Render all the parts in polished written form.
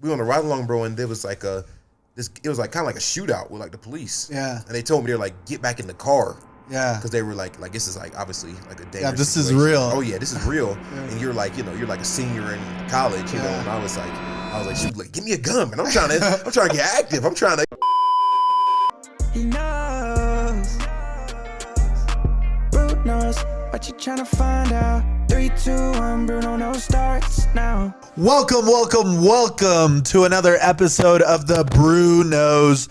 we were on the ride along, bro, and there was like it was like kind of like a shootout with like the police. Yeah. And they told me they're like, get back in the car. Yeah. Because they were like this is like obviously like a dangerous this situation. is real. Oh yeah, this is real. And you're like, you're like a senior in college, you know. And I was like, shoot, like, give me a gun, man. I'm trying to get active. I'm trying to. He knows. BruKnows. What you trying to find out? 3, 2, 1. Bruno knows starts now. Welcome to another episode of the BruKnows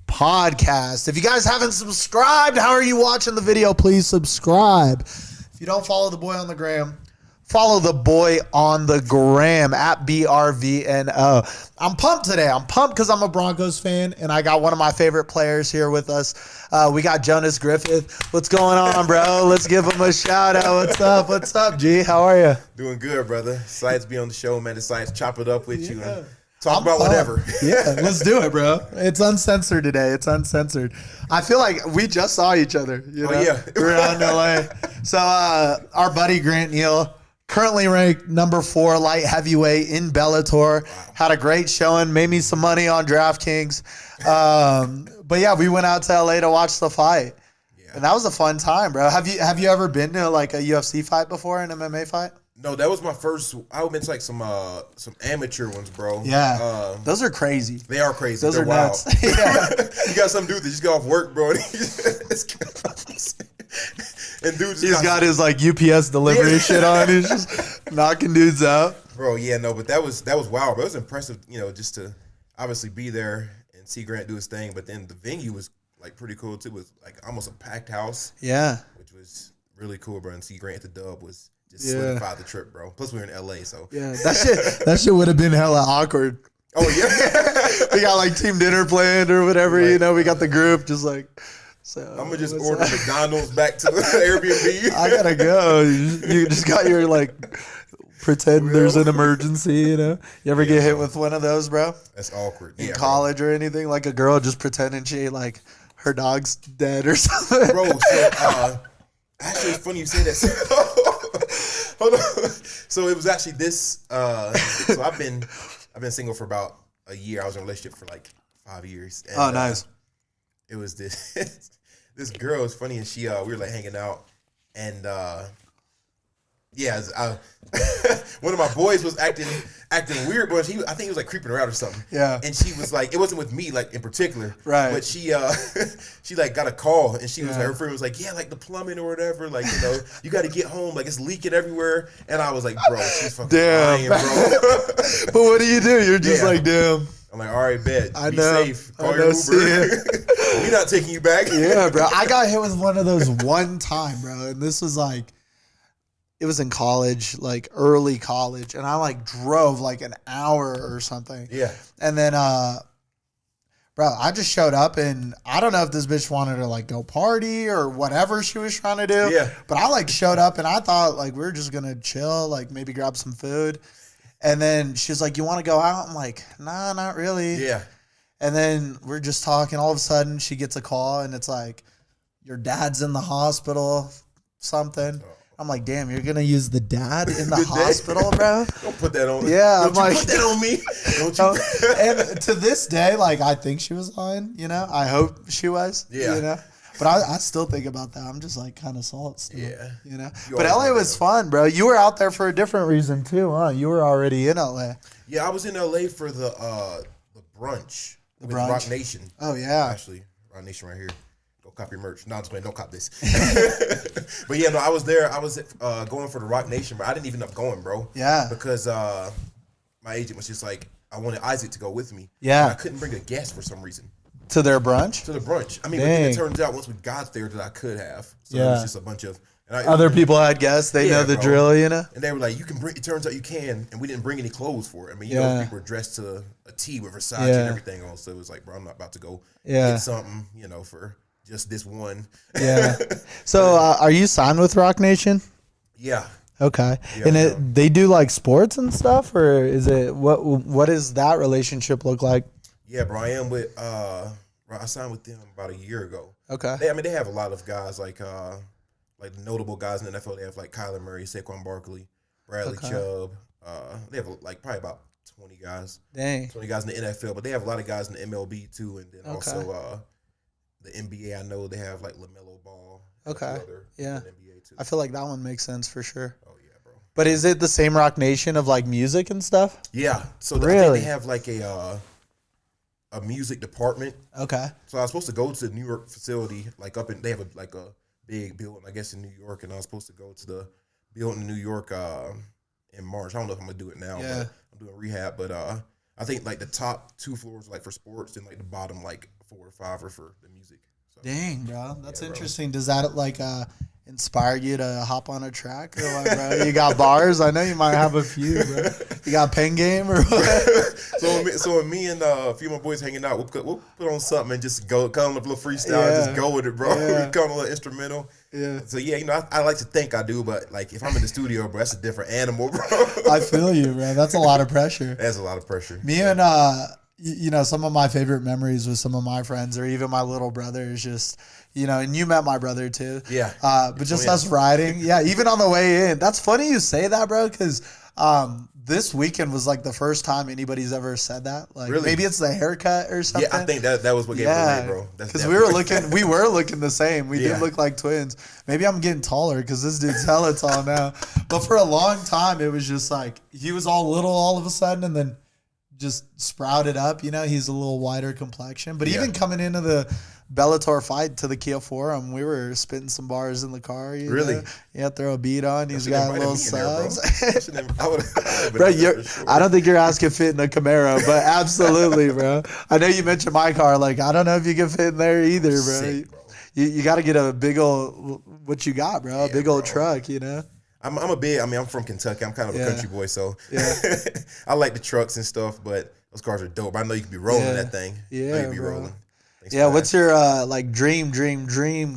podcast. If you guys haven't subscribed, how are you watching the video? Please subscribe. If you don't follow the boy on the gram, follow the boy on the gram at BRVNO. I'm pumped today. I'm pumped because I'm a Broncos fan, and I got one of my favorite players here with us. We got Jonas Griffith. What's going on, bro? Let's give him a shout out. What's up, G? How are you? Doing good, brother. Excited to be on the show, man. Excited to chop it up with you and talk about whatever. Yeah, let's do it, bro. It's uncensored today. It's uncensored. I feel like we just saw each other. You know? Oh, yeah. We're out in LA. So our buddy Grant Neals, currently ranked number 4 light heavyweight in Bellator. Wow. Had a great showing, made me some money on DraftKings. But yeah, we went out to LA to watch the fight. Yeah. And that was a fun time, bro. Have you ever been to like a UFC fight before, an MMA fight? No, that was my first. I've been to like some amateur ones, bro. Yeah, those are crazy. They are crazy. Those They're are wild. nuts. Yeah. You got some dude that just got off work, bro. And dude he's got his like UPS delivery shit on. He's just knocking dudes out. Bro, yeah, no, but that was wild, bro. It was impressive, just to obviously be there and see Grant do his thing. But then the venue was like pretty cool too. It was like almost a packed house. Yeah, which was really cool, bro. And see Grant at the Dub was just solidified the trip, bro. Plus we were in LA, so yeah, that shit would have been hella awkward. Oh yeah, we got like team dinner planned or whatever. Right. We got the group just like. So I'm gonna just order McDonald's back to the Airbnb. I gotta go. You just got your like pretend there's an emergency. You ever get hit with one of those, bro? That's awkward. In college or anything, like a girl just pretending she like her dog's dead or something. Bro, so actually, it's funny you say that. Hold on. So it was actually this. So I've been single for about a year. I was in a relationship for like 5 years. And, oh, nice. It was this this girl. It's funny, and she we were like hanging out, and one of my boys was acting weird, but I think he was like creeping her out or something. Yeah. And she was like, it wasn't with me like in particular, right? But she she like got a call, and she was like, her friend was like, yeah, like the plumbing or whatever, like you got to get home, like it's leaking everywhere. And I was like, bro, she's fucking lying, bro. But what do? You're just like, damn. I'm like, all right, bet. I Be know. safe. Call your Uber. We're not taking you back. Yeah, bro. I got hit with one of those one time, bro. And this was like, it was in college, like early college. And I like drove like an hour or something. Yeah. And then, bro, I just showed up and I don't know if this bitch wanted to like go party or whatever she was trying to do. Yeah. But I like showed up and I thought like we were just going to chill, like maybe grab some food. And then she's like, you want to go out? I'm like, nah, not really. Yeah. And then we're just talking. All of a sudden, she gets a call, and it's like, your dad's in the hospital, something. I'm like, damn, you're going to use the dad in the hospital, bro? Don't put that on me. Yeah. Don't put that on me. Don't you? And to this day, like, I think she was lying, I hope she was. Yeah. But I still think about that. I'm just like kind of salt still. Yeah. But LA was fun, bro. You were out there for a different reason too, huh? You were already in LA. Yeah, I was in LA for the brunch with Roc Nation. Oh yeah. Actually, Roc Nation right here. Go cop your merch. No, I'm just playing. Don't cop this. But yeah, no, I was there. I was going for the Roc Nation, but I didn't even end up going, bro. Yeah. Because my agent was just like, I wanted Isaac to go with me. Yeah. And I couldn't bring a guest for some reason. To their brunch? To the brunch. I mean, but then it turns out once we got there that I could have. So it was just a bunch of... Other people had guests. They know the drill, And they were like, you can bring... It turns out you can. And we didn't bring any clothes for it. I mean, people were dressed to a T with Versace and everything on. So it was like, bro, I'm not about to go get something, for just this one. Yeah. So are you signed with Roc Nation? Yeah. Okay. Yeah, and they do like sports and stuff? Or is it... What does that relationship look like? Yeah, bro, I am with I signed with them about a year ago. Okay. They have a lot of guys like notable guys in the NFL. They have like Kyler Murray, Saquon Barkley, Bradley Chubb. They have like probably about 20 guys. Dang. 20 guys in the NFL, but they have a lot of guys in the MLB too, and then also the NBA. I know they have like LaMelo Ball. Okay. Yeah. In the NBA too. I feel like that one makes sense for sure. Oh yeah, bro. But is it the same Roc Nation of like music and stuff? Yeah. So really? I think they have like a music department. Okay. So I was supposed to go to the New York facility, like they have a big building, I guess, in New York, and I was supposed to go to the building in New York in March. I don't know if I'm gonna do it now, but I'm doing rehab. But I think like the top 2 floors are like for sports, and like the bottom like 4 or 5 are for the music. So, dang, bro, that's interesting. Bro. Does that like inspire you to hop on a track or what, bro? You got bars? I know you might have a few, bro. You got pen game or what? so me and a few of my boys hanging out, we'll put on something and just go, come up a little freestyle, and just go with it, bro. Yeah. We come a little instrumental. Yeah. So yeah, you know, I like to think I do, but like if I'm in the studio, bro, that's a different animal, bro. I feel you, bro. That's a lot of pressure. That's a lot of pressure. Me and you know, some of my favorite memories with some of my friends or even my little brother is just, you know, and you met my brother too. Yeah. But just us riding. Yeah. Even on the way in. That's funny you say that, bro, because this weekend was like the first time anybody's ever said that. Like really? Maybe it's the haircut or something. Yeah, I think that was what gave it away, bro. Because we were looking the same. We did look like twins. Maybe I'm getting taller because this dude's hella tall now. But for a long time, it was just like he was all little all of a sudden, and then just sprouted up. You know, he's a little whiter complexion. But even coming into the Bellator fight to the Kia Forum, we were spitting some bars in the car. You know? Yeah, throw a beat on. He's got little subs. Bro, I don't think your ass can fit in a Camaro, but absolutely, bro. I know you mentioned my car. Like, I don't know if you can fit in there either, bro. Sick, bro. You got to get a big old, what you got, bro? A big old truck, you know? I'm from Kentucky. I'm kind of a country boy, so I like the trucks and stuff, but those cars are dope. I know you could be rolling that thing. Yeah, you could be rolling. Thanks what's your like dream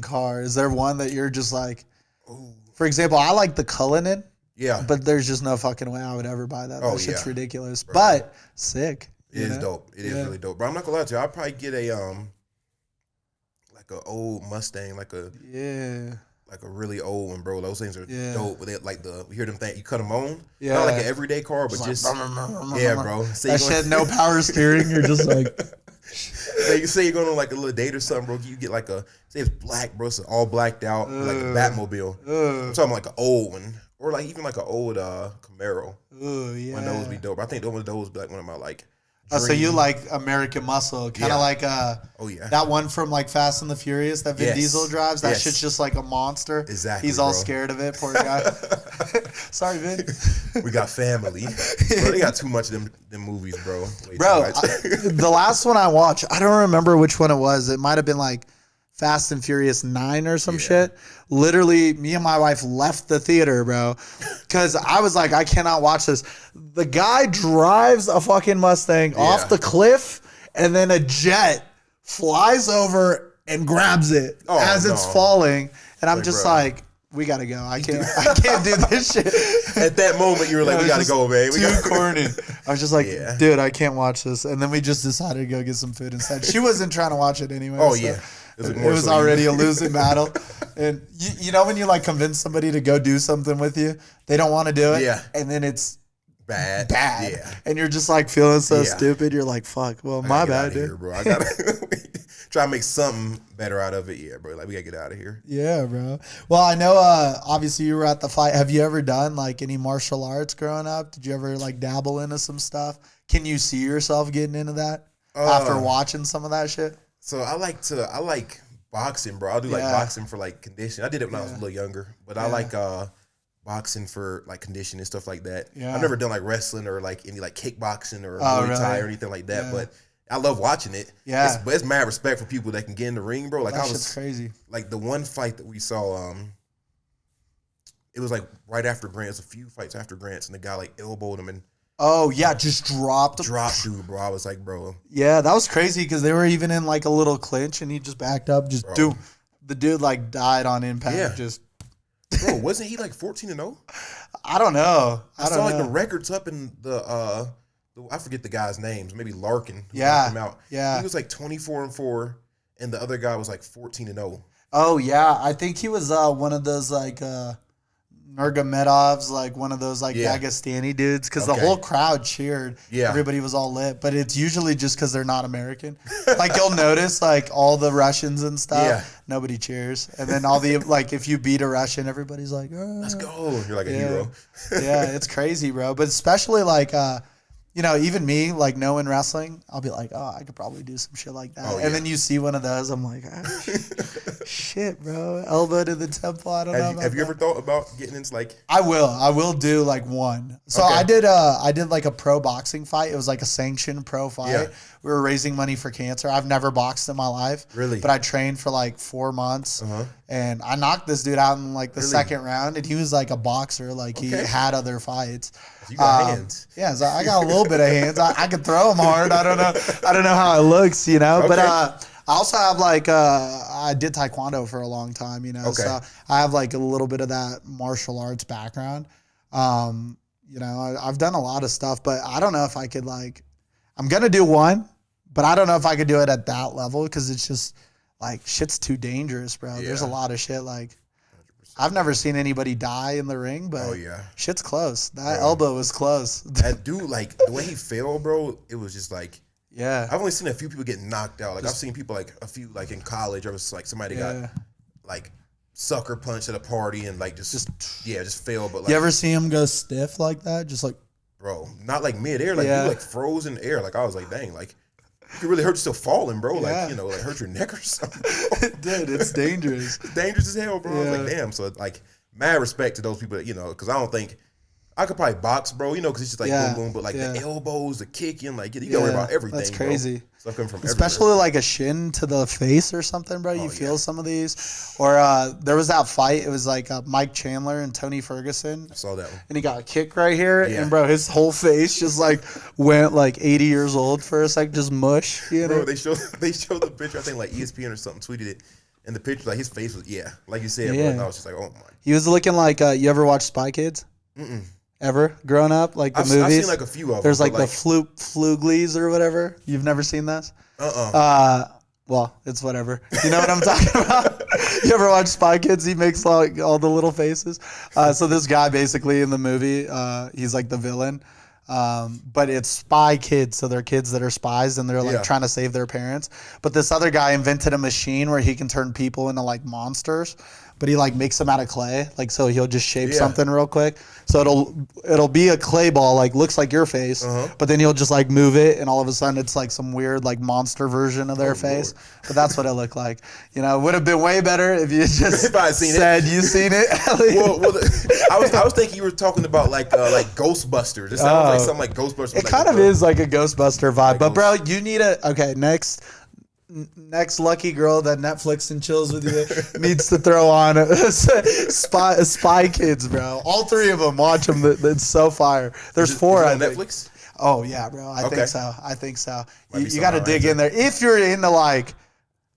car? Is there one that you're just like, for example, I like the Cullinan. Yeah. But there's just no fucking way I would ever buy that. That shit's ridiculous. Bro. But sick. It is dope. It is really dope. But I'm not gonna lie to you, I'll probably get a like an old Mustang, like a really old one, bro. Those things are dope. But they like you hear them things, you cut them on. Yeah. Not like an everyday car, but just bro. That shit, no power steering. You're just like. You say you're going on like a little date or something, bro. You get like say it's black, bro. It's all blacked out, like a Batmobile. I'm talking like an old one, or like even like an old Camaro. One of those be dope. I think one of those be like one of my like. So you like American Muscle, kind of like that one from like Fast and the Furious that Vin Diesel drives. That shit's just like a monster. Exactly. He's all scared of it, poor guy. Sorry, Vin. We got family. Bro, they got too much of them movies, bro. The last one I watched, I don't remember which one it was. It might have been like Fast and Furious 9 or some shit. Literally, me and my wife left the theater, bro, because I was like, I cannot watch this. The guy drives a fucking Mustang off the cliff, and then a jet flies over and grabs it as it's falling. And I'm just like, we gotta go. I can't do this shit. At that moment, you were like, we gotta go, man. Too corny. I was just like, dude, I can't watch this. And then we just decided to go get some food instead. She wasn't trying to watch it anyway. Oh, so. yeah. It was already a losing battle. And you know when you like convince somebody to go do something with you, they don't want to do it. Yeah. And then it's bad. Yeah. And you're just like feeling so stupid. You're like, fuck. Well, my bad, dude. Here, bro. I gotta try to make something better out of it. Yeah, bro. Like we gotta get out of here. Yeah, bro. Well, I know obviously you were at the fight. Have you ever done like any martial arts growing up? Did you ever like dabble into some stuff? Can you see yourself getting into that after watching some of that shit? So I like boxing, bro. I'll do like boxing for like conditioning. I did it when I was a little younger, but I like boxing for like conditioning and stuff like that. Yeah. I've never done like wrestling or like any like kickboxing or Muay Thai or anything like that, but I love watching it. Yeah. But it's mad respect for people that can get in the ring, bro. Like that shit's crazy. Like the one fight that we saw, it was like right after Grants, a few fights after Grants, and the guy like elbowed him and just dropped dude, bro. I was like, bro. Yeah, that was crazy because they were even in like a little clinch and he just backed up. The dude like died on impact. Yeah. Just bro, wasn't he like 14-0? I don't know. I saw like the records up in the I forget the guy's names. Maybe Larkin. Yeah. Him out. Yeah. He was like 24-4, and the other guy was like 14-0. Oh yeah, I think he was one of those like Nurmagomedov's like one of those like Dagestani dudes because the whole crowd cheered. Yeah, everybody was all lit, but it's usually just because they're not American. Like you'll notice like all the Russians and stuff, nobody cheers, and then all the like if you beat a Russian, everybody's like, let's go. You're like a hero. Yeah, it's crazy, bro. But especially like even me, like knowing wrestling, I'll be like, oh, I could probably do some shit like that. And then you see one of those, I'm like, shit, bro. Elbow to the temple. I don't know. Have you ever thought about getting into like? I will do like one. So I did like a pro boxing fight. It was like a sanctioned pro fight. Yeah. We were raising money for cancer. I've never boxed in my life. Really? But I trained for like 4 months. And I knocked this dude out in like the second round. And he was like a boxer. Like he had other fights. You got hands. Yeah, so I got a little bit of hands. I could throw them hard. I don't know how it looks, But I also have like I did taekwondo for a long time, So I have like a little bit of that martial arts background. I've done a lot of stuff, but I don't know if I could like. I'm gonna do one, but I don't know if I could do it at that level because it's just like shit's too dangerous, bro. Yeah. There's a lot of shit like. 100%. I've never seen anybody die in the ring, but shit's close. That elbow was close. That dude, like the way he fell, bro, it was just like. Yeah. I've only seen a few people get knocked out. Like I've seen people like a few like in college. Or was like somebody got like sucker punched at a party and like just fell. But like, you ever see him go stiff like that? Just like. Bro, not like mid-air. Like you like froze in the air. Like I was like, dang, like. You could really hurt yourself falling, bro. Like, like hurt your neck or something. Dude, it's dangerous. It's dangerous as hell, bro. I was like, damn. So, like, mad respect to those people, because I don't think I could probably box, bro, because it's just like boom, boom. But, like, the elbows, the kicking, like, you got to worry about everything, that's crazy. Bro. Stuff coming from especially everywhere. Like a shin to the face or something, bro. You feel some of these. Or there was that fight. It was like Mike Chandler and Tony Ferguson. I saw that one. And he got a kick right here. Yeah. And, bro, his whole face just, like, went, like, 80 years old for a sec. Just mush, Bro, they showed the picture. I think, like, ESPN or something tweeted it. And the picture, like, his face was, like you said, bro. And I was just like, oh, my. He was looking like, you ever watch Spy Kids? Mm-mm. Ever growing up, like the movies? I've seen like a few of them. There's like the Fluglies or whatever. You've never seen that? Well, it's whatever. You know what I'm talking about? You ever watch Spy Kids? He makes like all the little faces. So this guy basically in the movie, he's like the villain. But it's spy kids, so they're kids that are spies and they're like trying to save their parents. But this other guy invented a machine where he can turn people into like monsters. But he like makes them out of clay, like so he'll just shape something real quick. So it'll be a clay ball, like looks like your face, but then he'll just like move it, and all of a sudden it's like some weird like monster version of their face. Lord. But that's what it looked like. It would have been way better if you just said you seen it. I was thinking you were talking about like Ghostbusters. It sounds like something like Ghostbusters. It kind of is like a Ghostbuster vibe, but bro, you need next lucky girl that Netflix and chills with you needs to throw on Spy Kids, bro. All 3 of them, watch them. It's so fire. There's 4 on Netflix. Oh yeah, bro. I think so. You got to dig in there if you're into like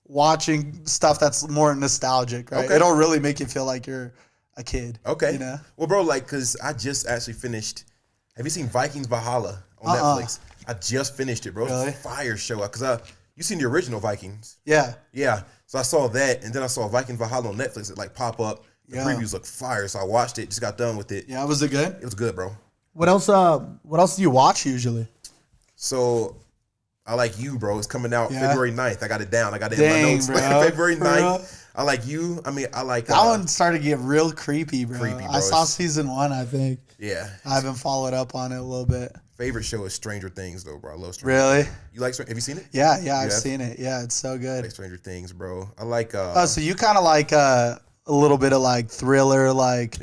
watching stuff that's more nostalgic, right? It'll really make you feel like you're a kid. Okay. Well, bro, like, cause I just actually finished. Have you seen Vikings Valhalla on Netflix? I just finished it, bro. Really? It's a fire show. Cause you seen the original Vikings? Yeah. Yeah. So I saw that, and then I saw Vikings Valhalla on Netflix. It like pop up. The previews look fire, so I watched it. Just got done with it. Yeah, was it good? It was good, bro. What else? What else do you watch usually? So I Like You, bro. It's coming out February 9th. I got it down. I got it in my notes. February 9th. I Like You. I mean, I like that one. Started to get real creepy, bro. I saw season 1, I think. Yeah. I haven't followed up on it a little bit. Favorite show is Stranger Things, though, bro. I love Stranger Things. Really? You like? Have you seen it? Yeah, I've seen it. Yeah, it's so good. I like Stranger Things, bro. I like. So you kind of like a little bit of like thriller, like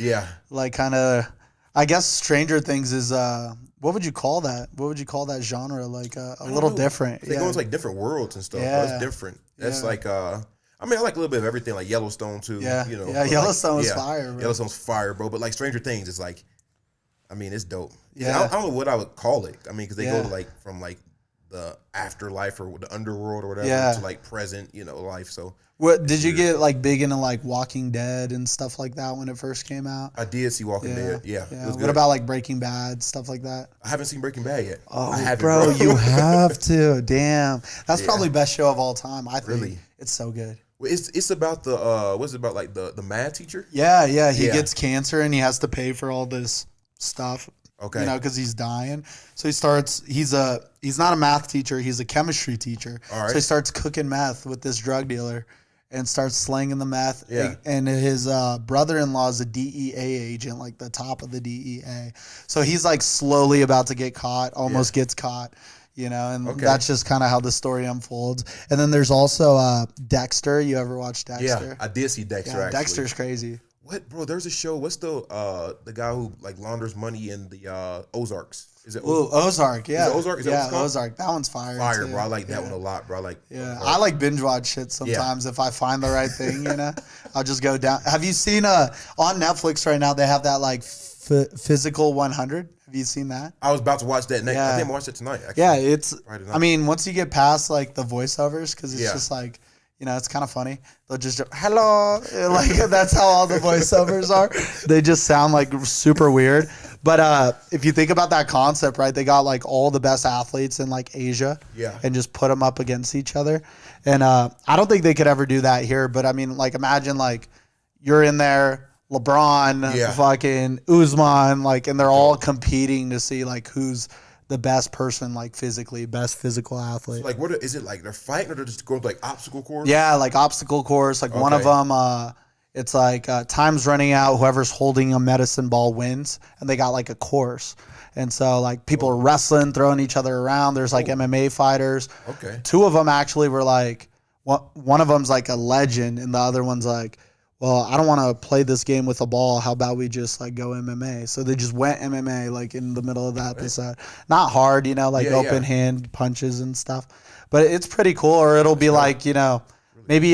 like kind of. I guess Stranger Things is what would you call that? What would you call that genre? Like a little different. They go into like different worlds and stuff. Yeah, it's different. That's like I mean, I like a little bit of everything, like Yellowstone too. Yeah, Yellowstone is fire, bro. Yellowstone's fire, bro. But like Stranger Things is like. I mean, it's dope. Yeah, I don't know what I would call it. I mean, because they go to like from like the afterlife or the underworld or whatever to like present, life. So, what did you get like big into like Walking Dead and stuff like that when it first came out? I did see Walking Dead. Yeah. It was good. What about like Breaking Bad, stuff like that? I haven't seen Breaking Bad yet. Oh, bro, you have to. Damn, that's probably best show of all time. I think. Really? It's so good. It's about the what's it about, like the math teacher? Yeah. He gets cancer and he has to pay for all this stuff. Okay. You know, because he's dying. So he's not a math teacher, he's a chemistry teacher. All right. So he starts cooking meth with this drug dealer and starts slanging the meth. Yeah. And his brother-in-law is a DEA agent, like the top of the DEA. So he's like slowly about to get caught, almost gets caught, you know, and that's just kind of how the story unfolds. And then there's also Dexter. You ever watch Dexter? Yeah, I did see Dexter, actually. Dexter's crazy. What, bro? There's a show. What's the guy who like launders money in the Ozarks? Is it Ozark? Yeah. Is it Ozark? Is that what it's called? Ozark. That one's fire. Fire, too. bro. I like that one a lot, bro. I like binge watch shit sometimes if I find the right thing, you know. I'll just go down. Have you seen on Netflix right now? They have that like Physical 100. Have you seen that? I was about to watch that next. I think I watched it tonight. Actually. Yeah, it's. I mean, once you get past like the voiceovers, because it's just like. You know, it's kind of funny. They'll just, hello. Like, that's how all the voiceovers are. They just sound like super weird. But if you think about that concept, right, they got like all the best athletes in like Asia and just put them up against each other. And I don't think they could ever do that here. But I mean, like, imagine like you're in there, LeBron, fucking Usman, like, and they're all competing to see like who's the best person, like physically, best physical athlete. So, like, what is it like? They're fighting or they're just going to like obstacle course? Yeah, like obstacle course. Like one of them, it's like time's running out. Whoever's holding a medicine ball wins, and they got like a course. And so like people are wrestling, throwing each other around. There's like MMA fighters. Okay. Two of them actually were like, one of them's like a legend, and the other one's like, well, I don't want to play this game with a ball. How about we just like go MMA? So they just went MMA like in the middle of the episode. Not hard, you know, like open hand punches and stuff. But it's pretty cool. Or it'll be like, you know, maybe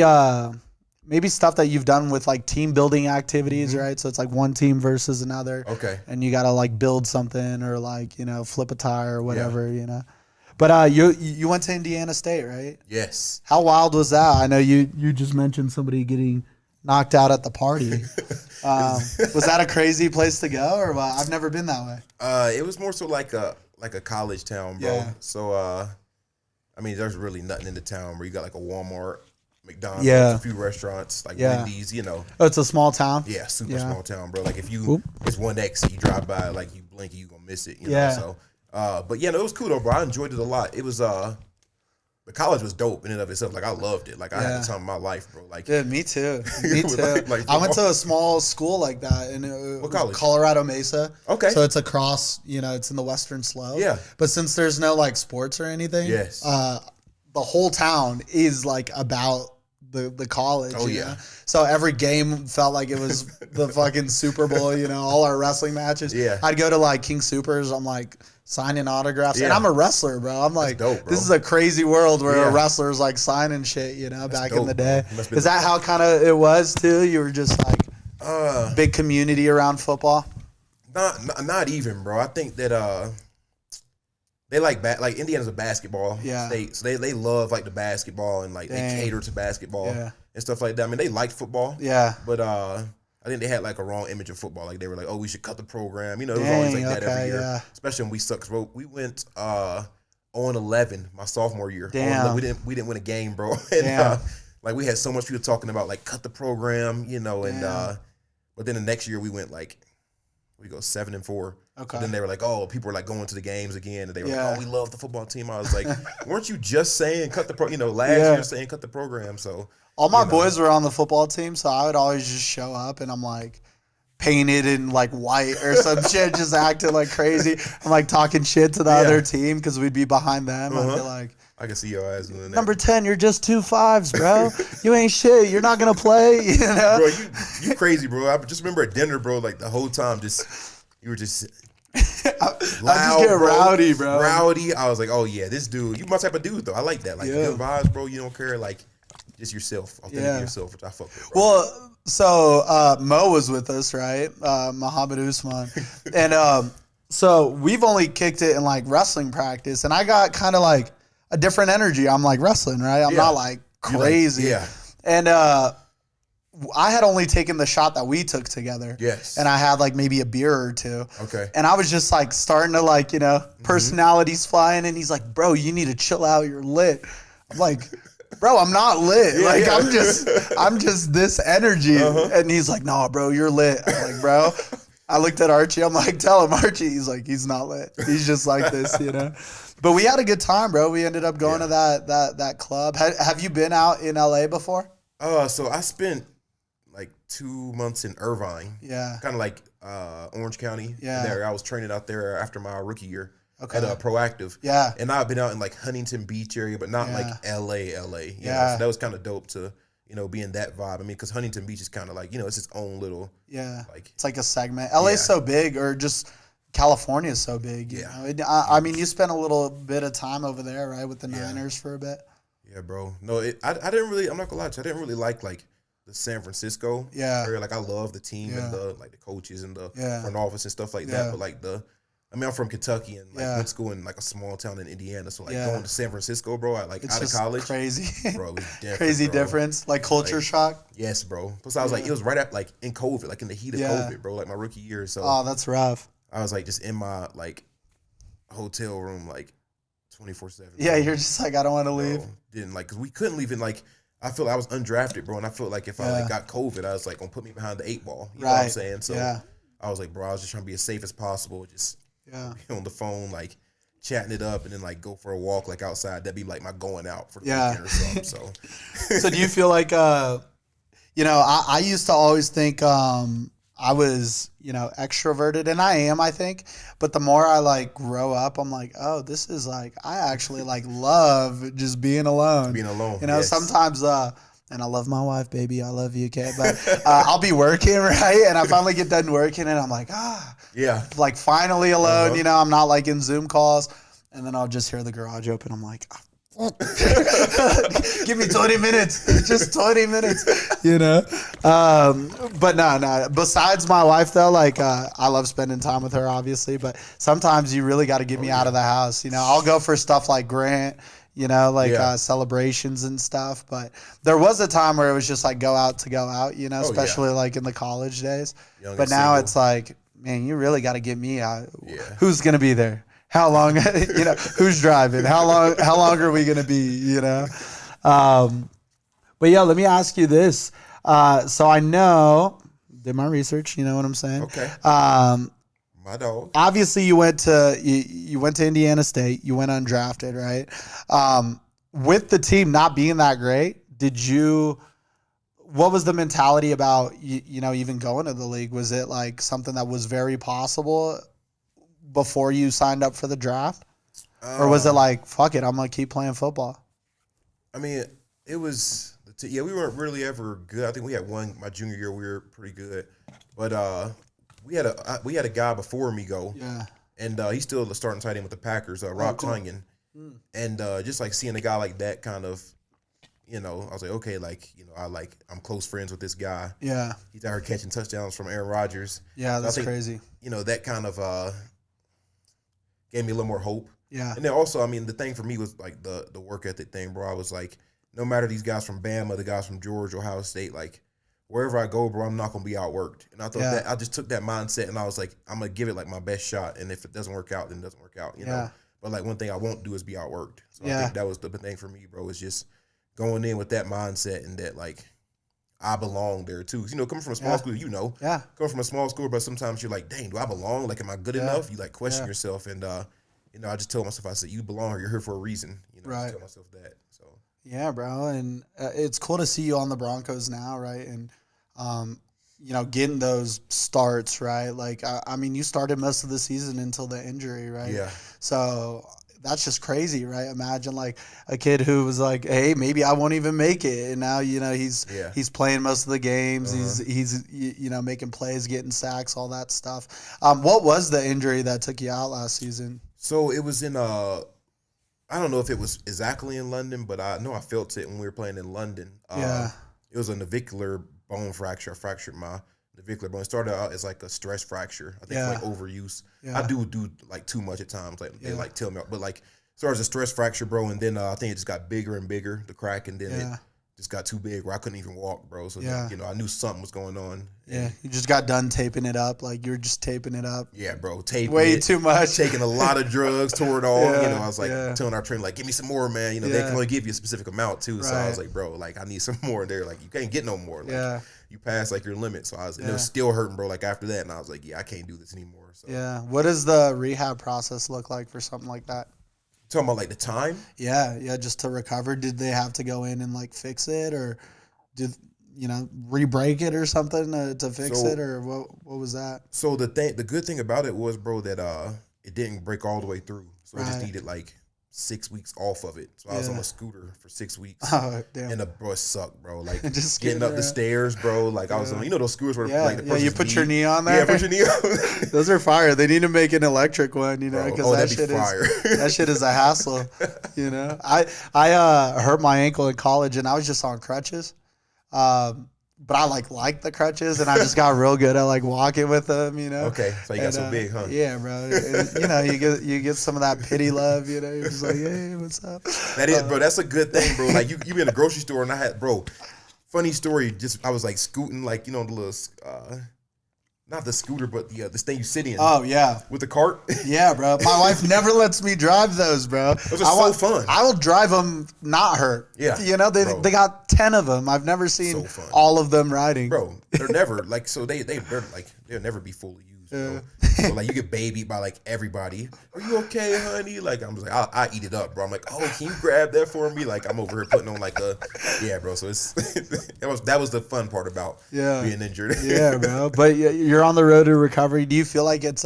stuff that you've done with like team building activities, right? So it's like one team versus another. Okay. And you got to like build something or like, you know, flip a tire or whatever, you know. But you went to Indiana State, right? Yes. How wild was that? I know you just mentioned somebody getting knocked out at the party. Was that a crazy place to go, or what? I've never been that way. It was more so like a college town, bro. Yeah. So I mean, there's really nothing in the town where you got like a Walmart, McDonald's, a few restaurants, like Wendy's, you know. Oh, it's a small town? Yeah, super small town, bro. Like if it's one exit, you drive by, like you blink, you gonna miss it, you know. So but yeah, no, it was cool though, bro. I enjoyed it a lot. It was the college was dope in and of itself. Like I loved it. Like I had the time of my life, bro. Like me too. Me too. I went to a small school like that in what college? Colorado Mesa. Okay. So it's across, you know, it's in the Western Slope. Yeah. But since there's no like sports or anything, the whole town is like about the college. Oh yeah. Know? So every game felt like it was the fucking Super Bowl, you know, all our wrestling matches. Yeah. I'd go to like King Supers. I'm like signing autographs. And I'm a wrestler, bro. I'm like, dope, this is a crazy world where a wrestler's like signing shit, you know, back in the day. Is that how kind of it was too? You were just like big community around football? Not even, bro. I think that they like Indiana's a basketball state, so they love like the basketball and like they cater to basketball and stuff like that. I mean, they liked football, but I think they had like a wrong image of football. Like they were like, oh, we should cut the program. You know, it was always like that every year, especially when we sucked. Bro, we went 0-11 my sophomore year. Damn, we didn't win a game, bro. And like we had so much people talking about like cut the program, you know, and but then the next year we went like we go 7-4. Okay. So then they were like, oh, people were like going to the games again, and they were like, oh, we love the football team. I was like, weren't you just saying cut the last year saying cut the program? So all my boys were on the football team, so I would always just show up, and I'm like painted in like white or some shit, just acting like crazy. I'm like talking shit to the other team because we'd be behind them. I'd be like, I can see your ass doing that. Number 10, you're just 2 5s, bro. You ain't shit. You're not gonna play. You know, bro. You crazy, bro. I just remember at dinner, bro. Like the whole time, you were just. Loud, I just get rowdy, bro. Rowdy. I was like, oh yeah, this dude. You my type of dude though. I like that. Like good vibes, bro. You don't care. Like just yourself. Authentic yourself, which I fuck with, bro. Well, so Mo was with us, right? Muhammad Usman, and so we've only kicked it in like wrestling practice, and I got kind of like a different energy. I'm like wrestling, right? I'm not like crazy. And I had only taken the shot that we took together. Yes. And I had like maybe a beer or two. Okay. And I was just like starting to like, you know, personalities flying. And he's like, bro, you need to chill out. You're lit. I'm like, bro, I'm not lit. Yeah, like, yeah. I'm just this energy. And he's like, no, bro, you're lit. I'm like, bro. I looked at Archie. I'm like, tell him, Archie. He's like, he's not lit. He's just like this, you know. But we had a good time, bro. We ended up going to that club. Have you been out in LA before? So I spent like 2 months in Irvine. Yeah. Kind of like Orange County. Yeah. There, I was training out there after my rookie year. Okay. At Proactive. Yeah. And I've been out in like Huntington Beach area, but not like LA. You know? So that was kind of dope to, you know, be in that vibe. I mean, because Huntington Beach is kind of like, you know, it's its own little. Yeah. Like, it's like a segment. LA's so big, or just California is so big. You know? I mean, you spent a little bit of time over there, right, with the Niners for a bit. Yeah, bro. No, I didn't really, I'm not gonna lie to you, I didn't really like the San Francisco area. Like, I love the team and the coaches and the front office and stuff like that. But like I'm from Kentucky and like went to school in like a small town in Indiana. So like going to San Francisco, bro, It's out of college. Crazy. Bro, it was different, crazy difference. Like culture shock. Yes, bro. Plus I was like, it was right at like in COVID, like in the heat of COVID, bro, like my rookie year. So that's rough. I was like just in my like hotel room like 24/7. Yeah, you're just like, I don't want to leave. Didn't like, cause we couldn't leave. And like, I feel like I was undrafted, bro, and I felt like if I like got COVID, I was like gonna put me behind the 8 ball. You know what I'm saying? So I was like, bro, I was just trying to be as safe as possible. Just be on the phone, like chatting it up, and then like go for a walk like outside. That'd be like my going out for the weekend or something. So do you feel like you know, I used to always think I was, you know, extroverted, and I am, I think. But the more I like grow up, I'm like, oh, this is like, I actually like love just being alone. Being alone. You know, sometimes and I love my wife, baby. I love you, Kate. But I'll be working, right? And I finally get done working, and I'm like, like finally alone. You know, I'm not like in Zoom calls. And then I'll just hear the garage open. I'm like, give me 20 minutes. Just 20 minutes, you know? But no. Besides my wife, though, like I love spending time with her, obviously. But sometimes you really got to get me out of the house. You know, I'll go for stuff like Grant, you know, like celebrations and stuff. But there was a time where it was just like go out, you know, especially like in the college days. But now it's like, man, you really got to get me out. Who's going to be there? How long, you know, who's driving? How long are we going to be, you know? But yeah, let me ask you this. So I did my research, you know what I'm saying? Okay. My dog. Obviously you went to Indiana State, you went undrafted, right? With the team not being that great, what was the mentality about, you know, even going to the league? Was it like something that was very possible before you signed up for the draft? Or was it like, fuck it, I'm going to keep playing football? I mean, it was, we weren't really ever good. I think we had one, my junior year, we were pretty good. But we had a guy before me go. Yeah. And he's still the starting tight end with the Packers, Roc Nation. And just like seeing a guy like that kind of, you know, I was like, okay, like, you know, I'm close friends with this guy. Yeah. He's out here catching touchdowns from Aaron Rodgers. Yeah, that's crazy. You know, that kind of gave me a little more hope. Yeah. And then also, I mean, the thing for me was like the work ethic thing, bro. I was like, no matter these guys from Bama, the guys from Georgia, Ohio State, like wherever I go, bro, I'm not going to be outworked. And I thought that I just took that mindset and I was like, I'm going to give it like my best shot. And if it doesn't work out, then it doesn't work out, you know? But like one thing I won't do is be outworked. So I think that was the thing for me, bro, was just going in with that mindset and that like I belong there too. You know, coming from a small school, you know. Yeah. Coming from a small school, but sometimes you're like, dang, do I belong? Like, am I good enough? You like question yourself. And, you know, I just told myself, I said, you belong here. You're here for a reason. You know, I just tell myself that. So. Yeah, bro. And it's cool to see you on the Broncos now, right? And, you know, getting those starts, right? Like, I mean, you started most of the season until the injury, right? Yeah. So that's just crazy, right? Imagine like a kid who was like, hey, maybe I won't even make it. And now, you know, he's playing most of the games. He's you know, making plays, getting sacks, all that stuff. What was the injury that took you out last season? So it was in I don't know if it was exactly in London, but I know I felt it when we were playing in London. It was a navicular bone fracture. I fractured my navicular bone. It started out as like a stress fracture. I think like overuse. I do like too much at times. Like they like tell me, but like started as a stress fracture, bro. And then I think it just got bigger and bigger, the crack, and then it just got too big where I couldn't even walk, bro. So Yeah. then, I knew something was going on. Yeah, you just got done taping it up. Like, you were just taping it up. Yeah, bro. Taping Way it, too much. taking a lot of drugs, tore it all. Yeah, I was like telling our trainer, like, give me some more, man. They can only give you a specific amount too. So I was like, bro, like, I need some more. And they're like, you can't get no more. Like, you passed like your limit. So and it was still hurting, bro. Like after that, and I was like, yeah, I can't do this anymore. So what does the rehab process look like for something like that? Talking about like the time? Yeah, just to recover. Did they have to go in and like fix it, or did re-break it or something to fix it, or what was that? So the good thing about it was, bro, that it didn't break all the way through. So I just needed like 6 weeks off of it. So I was on a scooter for 6 weeks. Oh, damn. And the bro sucked, bro. Like just getting up the stairs, bro. Like I was on, those scooters where like the person's you put your knee on there. there. Yeah, put your knee on. Those are fire. They need to make an electric one, because that shit is a hassle. I hurt my ankle in college and I was just on crutches. But I like the crutches, and I just got real good at like walking with them, Okay, so you got so big, huh? Yeah, bro. And, you get some of that pity love, You're just like, hey, what's up? That is, bro. That's a good thing, bro. Like you be in the grocery store, and I had, bro. Funny story. Just I was like scooting, like the little, not the scooter, but this thing you sit in. Oh yeah, with the cart. Yeah, bro. My wife never lets me drive those, bro. Those are so fun. I will drive them not hurt. Yeah, they got 10 of them. I've never seen all of them riding, bro. They're never like so they're like they'll never be fully used. Bro. So like you get babied by like everybody. Are you okay, honey? Like I'm just like I eat it up, bro. I'm like, oh, can you grab that for me? Like I'm over here putting on like bro. So it's that was the fun part about being injured. Yeah, bro. But you're on the road to recovery. Do you feel like it's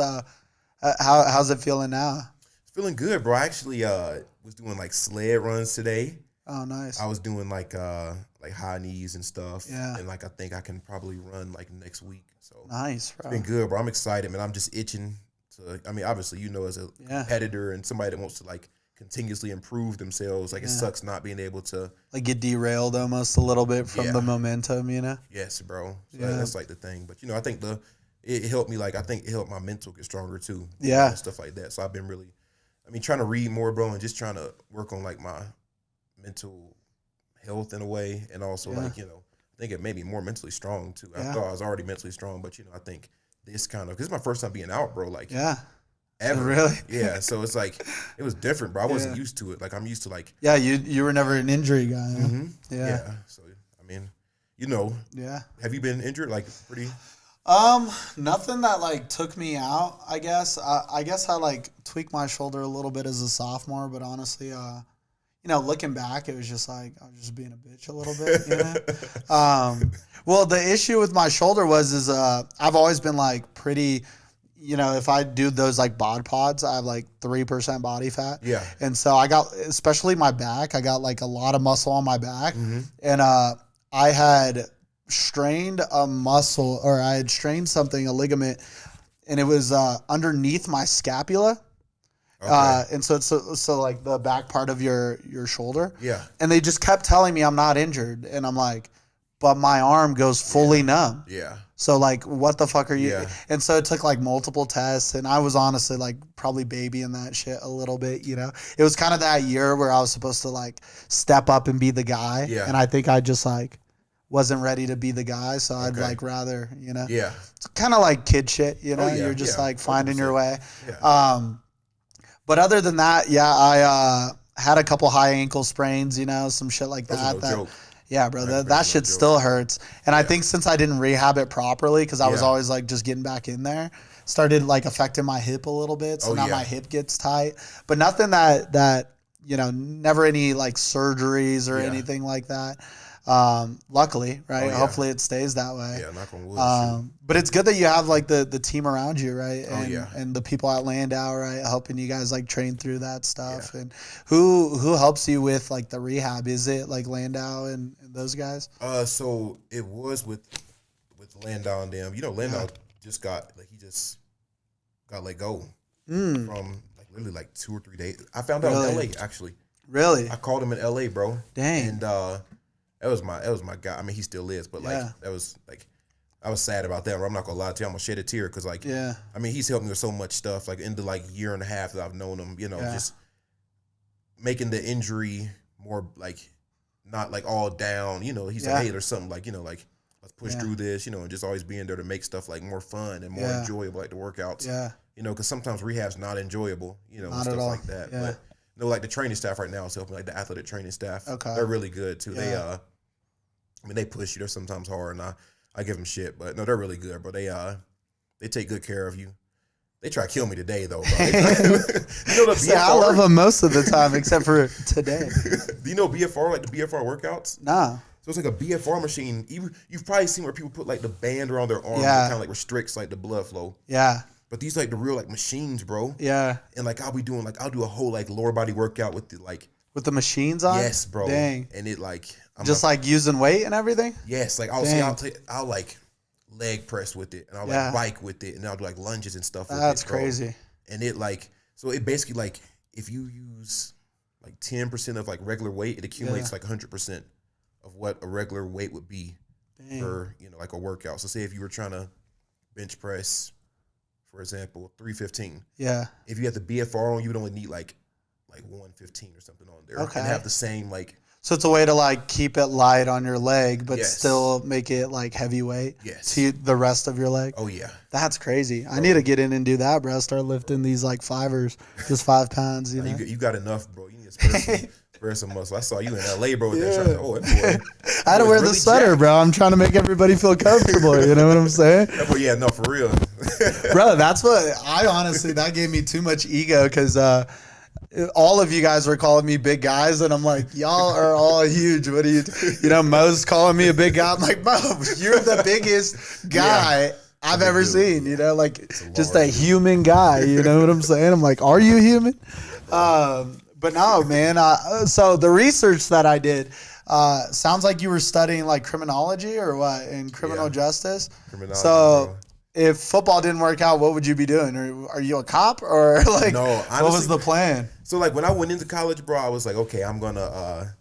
how's it feeling now? It's feeling good, bro. I actually was doing like sled runs today. Oh, nice. I was doing like high knees and stuff. Yeah. And like I think I can probably run like next week. So nice, bro. It's been good, bro. I'm excited, man. I'm just itching to. I mean, obviously, as a competitor and somebody that wants to like continuously improve themselves, like it sucks not being able to like get derailed almost a little bit from the momentum, Yes, bro. So that's like the thing. But I think it helped me. Like I think it helped my mental get stronger too. Yeah, and stuff like that. So I've been really, trying to read more, bro, and just trying to work on like my mental health in a way, and also like I think it made me more mentally strong too. I thought I was already mentally strong, but I think this kind of, because it's my first time being out, bro. Like ever. Really? Yeah. So it's like it was different, bro. I wasn't used to it. Like I'm used to like. Yeah, you were never an injury guy. Huh? Mm-hmm. Yeah. So Yeah. Have you been injured? Like pretty. Nothing that like took me out. I guess I like tweaked my shoulder a little bit as a sophomore, but honestly, looking back, it was just like I was just being a bitch a little bit. Well, the issue with my shoulder is I've always been like pretty. If I do those like bod pods, I have like 3% body fat. Yeah. And so I got, especially my back, I got like a lot of muscle on my back, and I had strained a muscle, or I had strained something, a ligament, and it was underneath my scapula. Okay. And so like the back part of your shoulder. Yeah. And they just kept telling me I'm not injured, and I'm like, but my arm goes fully numb. Yeah. So like, what the fuck are you? Yeah. And so it took like multiple tests, and I was honestly like probably babying that shit a little bit. It was kind of that year where I was supposed to like step up and be the guy. Yeah. And I think I just like wasn't ready to be the guy, so I'd like rather, Yeah. It's kind of like kid shit, You're just like finding your way. Yeah. But other than that, I had a couple high ankle sprains, some shit like that. Those are no joke. Yeah, bro, that shit still hurts. And I think since I didn't rehab it properly, because I was always like just getting back in there, started like affecting my hip a little bit. So now my hip gets tight. But nothing that never any like surgeries or anything like that. Luckily, right? Hopefully it stays that way. Yeah, knock on wood. But it's good that you have like the team around you, right? And, yeah. And the people at Landau, right, helping you guys like train through that stuff. Yeah. And who helps you with like the rehab? Is it like Landau and those guys? So it was with Landau and them. Landau just got let go from like literally like 2 or 3 days. I found out in LA actually. Really? I called him in LA, bro. Dang. And that was my guy. I mean, he still is, but like that was like I was sad about that. Bro. I'm not gonna lie to you. I'm gonna shed a tear because like I mean, he's helped me with so much stuff. Like in the like year and a half that I've known him, just making the injury more like not like all down. You know, he's like, hey, there's something like, you know, like let's push through this, you know, and just always being there to make stuff like more fun and more enjoyable, like the workouts. Yeah. You know, because sometimes rehab's not enjoyable, you know, and stuff like that. Yeah. But you know, like the training staff right now is helping, like the athletic training staff. Okay. They're really good too. They I mean, they push you. They're sometimes hard, and I give them shit, but no, they're really good, bro. They take good care of you. They try to kill me today, though, bro. You know the BFR? I love them most of the time, except for today. Do you know BFR, like the BFR workouts? Nah. So it's like a BFR machine. You've probably seen where people put like the band around their arm that kind of like restricts like the blood flow. Yeah. But these like the real like machines, bro. Yeah. And like I'll do a whole like lower body workout with the machines on? Yes, bro. Dang. And it like I'm just like using weight and everything? Yes, like I'll like leg press with it, and I'll like bike with it, and I'll do like lunges and stuff with it. That's crazy. And it like, so it basically like, if you use like 10% of like regular weight, it accumulates like 100% of what a regular weight would be for, you know, like a workout. So say if you were trying to bench press, for example, 315. Yeah. If you have the BFR on, you would only need like 115 or something on there. Okay. And have the same like. So it's a way to like keep it light on your leg, but still make it like heavyweight to the rest of your leg. Oh yeah, that's crazy. Bro. I need to get in and do that, bro. Start lifting these like fivers, just 5 pounds. You know, you got enough, bro. You need to spare some muscle. I saw you in LA, bro. With that shirt. Oh, that boy. I had to wear the sweater, bro. I'm trying to make everybody feel comfortable. You know what I'm saying? Yeah, no, for real, bro. That's what I honestly that gave me too much ego because. All of you guys were calling me big guys, and I'm like, y'all are all huge. What do you know, Mo's calling me a big guy. I'm like, Mo, you're the biggest guy I've ever seen, you know, like just a human guy, you know what I'm saying? I'm like, are you human? But no, man. So the research that I did sounds like you were studying like criminology or what, in criminal justice. Criminology, so. Bro. If football didn't work out, what would you be doing? Are you a cop or like? No, honestly, what was the plan? So like when I went into college, bro, I was like, okay, I'm gonna.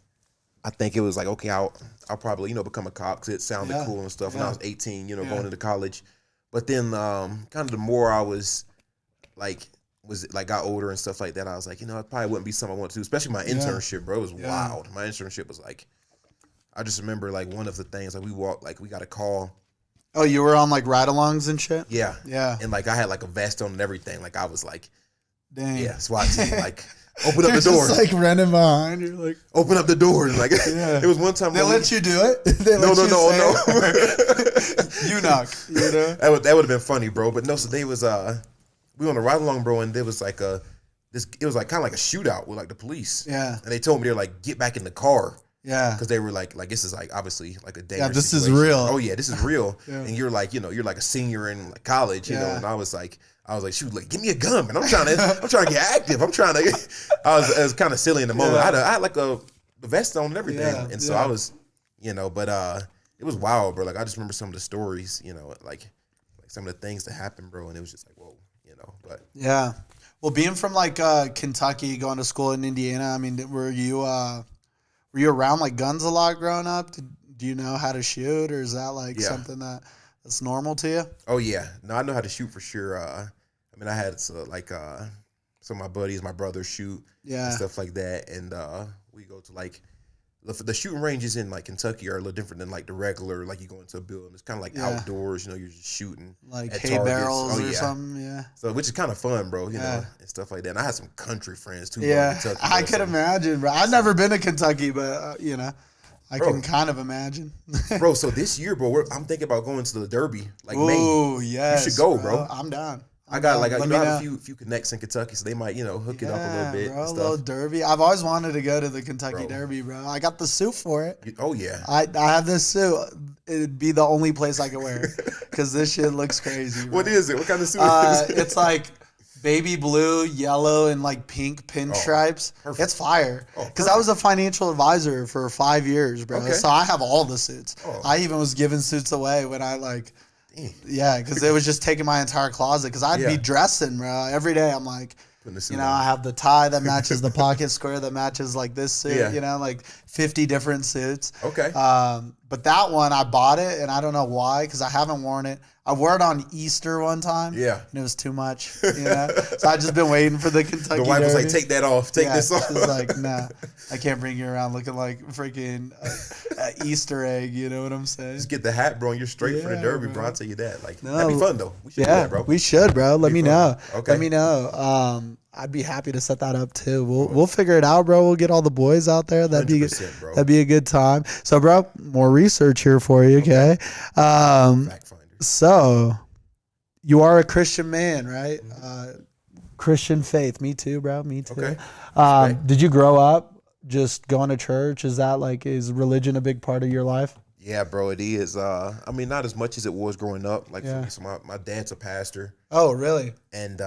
I think it was like, okay, I'll probably, you know, become a cop because it sounded cool and stuff. When I was 18, you know, going into college, but then kind of the more I was got older and stuff like that, I was like, you know, it probably wouldn't be something I want to do, especially my internship, bro. It was wild. My internship was like, I just remember like one of the things like we got a call. Oh, you were on like ride-alongs and shit? Yeah. Yeah. And like I had like a vest on and everything. Like I was like, dang. Yeah, SWAT team. Like, open up the door. Just like running behind. You're like, open up the door. And like, it was one time. They let you do it? No. You knock. You know? That would have been funny, bro. But no, so they was, we were on a ride-along, bro, and there was like it was like kind of like a shootout with like the police. Yeah. And they told me, they're like, get back in the car. Yeah, because they were like this is like obviously like a dangerous. Yeah, this situation. Is real. Oh yeah, this is real. And you're like, you know, you're like a senior in like college, you know. And I was like, shoot, like give me a gun, man. I'm trying to get active. I was kind of silly in the moment. I had like a vest on and everything, and so I was, you know, but it was wild, bro. Like I just remember some of the stories, you know, like some of the things that happened, bro, and it was just like, whoa, you know. But yeah, well, being from like Kentucky, going to school in Indiana, I mean, were you around like guns a lot growing up? Do you know how to shoot, or is that like something that's normal to you? Oh yeah, no, I know how to shoot for sure. I mean, I had some of my buddies, my brothers shoot, and stuff like that, and we go to like the shooting ranges in like Kentucky are a little different than like the regular, like you go into a building. It's kind of like outdoors, you know, you're just shooting like hay barrels or something, So which is kind of fun, bro, you know, and stuff like that. And I had some country friends too. Yeah, Kentucky, I could imagine, bro. I've never been to Kentucky, but you know, I can kind of imagine. Bro, so this year, bro, I'm thinking about going to the Derby, like May. Oh yes, you should go, bro. I'm down. I got like I have a few connects in Kentucky, so they might, you know, hook it up a little bit. Bro, a little Derby. I've always wanted to go to the Kentucky Derby, bro. I got the suit for it. Oh yeah. I have this suit. It'd be the only place I could wear it because this shit looks crazy. Bro. What is it? What kind of suit is it? It's like baby blue, yellow, and like pink pinstripes. It's fire. Because I was a financial advisor for 5 years, bro. Okay. So I have all the suits. I even was giving suits away when I like. Yeah, because it was just taking my entire closet. Because I'd be dressing, bro. Every day I'm like, Putting the suit You know, on. I have the tie that matches the pocket square that matches like this suit. Yeah. You know, like 50 different suits. Okay. But that one I bought it, and I don't know why because I haven't worn it. I wore it on Easter one time. Yeah. And it was too much. You know, so I just been waiting for the Kentucky. The wife was like, Derby. "Take that off. Take this off." She's like, "Nah, I can't bring you around looking like freaking Easter egg." You know what I'm saying? Just get the hat, bro, and you're straight for the Yeah, Derby, bro. bro. I'll tell you that. Like, No. that'd be fun though. We should do Yeah, that, bro. we should, bro. Let me fun. know. Okay. Let me know. I'd be happy to set that up too. We'll figure it out, bro. We'll get all the boys out there. That'd be 100%, bro. that'd be a good time. So, bro, more research here for you, okay? Fact finders. So, you are a Christian man, right? Christian faith. Me too, bro. Me too. Okay. Did you grow up just going to church? Is religion a big part of your life? Yeah, bro, it is. I mean, not as much as it was growing up. Like, Yeah. so my dad's a pastor, Oh, really? and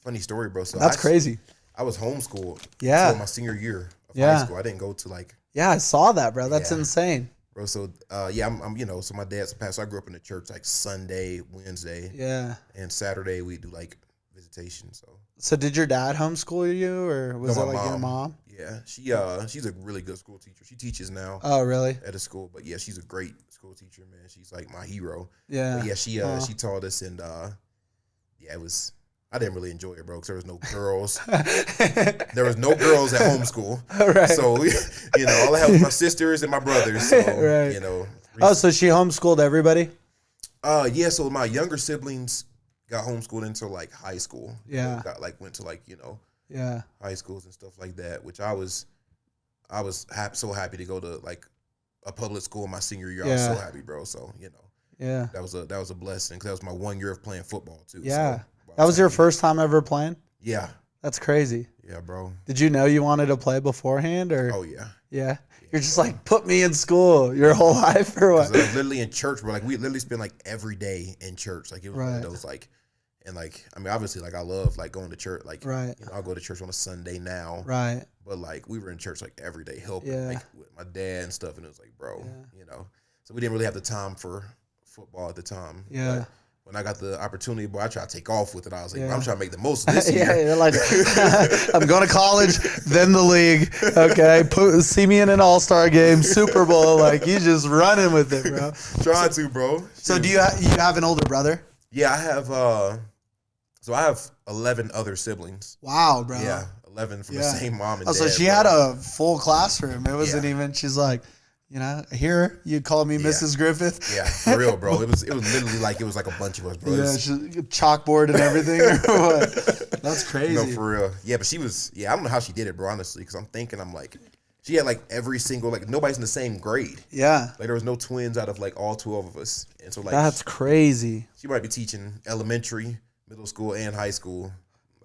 funny story, bro. So That's crazy. I was homeschooled. Yeah. Until my senior year of Yeah. high school. I didn't go to like, Yeah, I saw that, bro. That's Yeah. insane. bro. So yeah, I'm you know, so my dad's a pastor. I grew up in the church like Sunday, Wednesday, Yeah. and Saturday we do like visitation. So So did your dad homeschool you, or was No, it my like your mom. mom? yeah, she's a really good school teacher. She teaches now Oh, really? at a school, but yeah, she's a great school teacher, man. She's like my hero. Yeah. But yeah, she taught us, and yeah, it was. I didn't really enjoy it, bro, because there was no girls. There was no girls at homeschool. Right. So you know, all I had was my sisters and my brothers. So Right. you know. Oh, so she homeschooled everybody? Yeah. So my younger siblings got homeschooled until like high school. Yeah. Went to like, you know, Yeah. high schools and stuff like that, which I was so happy to go to like a public school in my senior year. I was Yeah. so happy, bro. So you know, Yeah. that was a blessing because that was my 1 year of playing football too. Yeah. So, That was your first time ever playing? Yeah. That's crazy. Yeah, bro. Did you know you wanted to play beforehand, or? Oh yeah. Yeah. You're just like, put me in school your whole life, or what? 'Cause I was literally in church, bro. Like we literally spent like every day in church. Like it was one Right. of those like, and like I mean obviously like I love like going to church. Like Right. you know I'll go to church on a Sunday now. Right. But like we were in church like every day helping Yeah. like with my dad and stuff, and it was like, bro, Yeah. you know. So we didn't really have the time for football at the time. Yeah. But when I got the opportunity, boy, I tried to take off with it. I was like, Yeah. I'm trying to make the most of this Yeah, year. you're like, I'm going to college, then the league. Okay, see me in an all-star game, Super Bowl. Like, you just running with it, bro. Trying to, bro. So do you have an older brother? Yeah, I have. So I have 11 other siblings. Wow, bro. Yeah, 11 from the Yeah. same mom and Oh, dad. so she bro. had a full classroom. It wasn't Yeah. even. She's like, you know, here you call me Mrs. Griffith. Yeah, for real, bro. It was literally like it was like a bunch of us, bro. It Yeah, was- chalkboard and everything, or what? That's crazy. No, for real. Yeah, but she was. Yeah, I don't know how she did it, bro. Honestly, because I'm like, she had like every single like nobody's in the same grade. Yeah, Like there was no twins out of like all 12 of us, and so like that's crazy. she might be teaching elementary, middle school, and high school.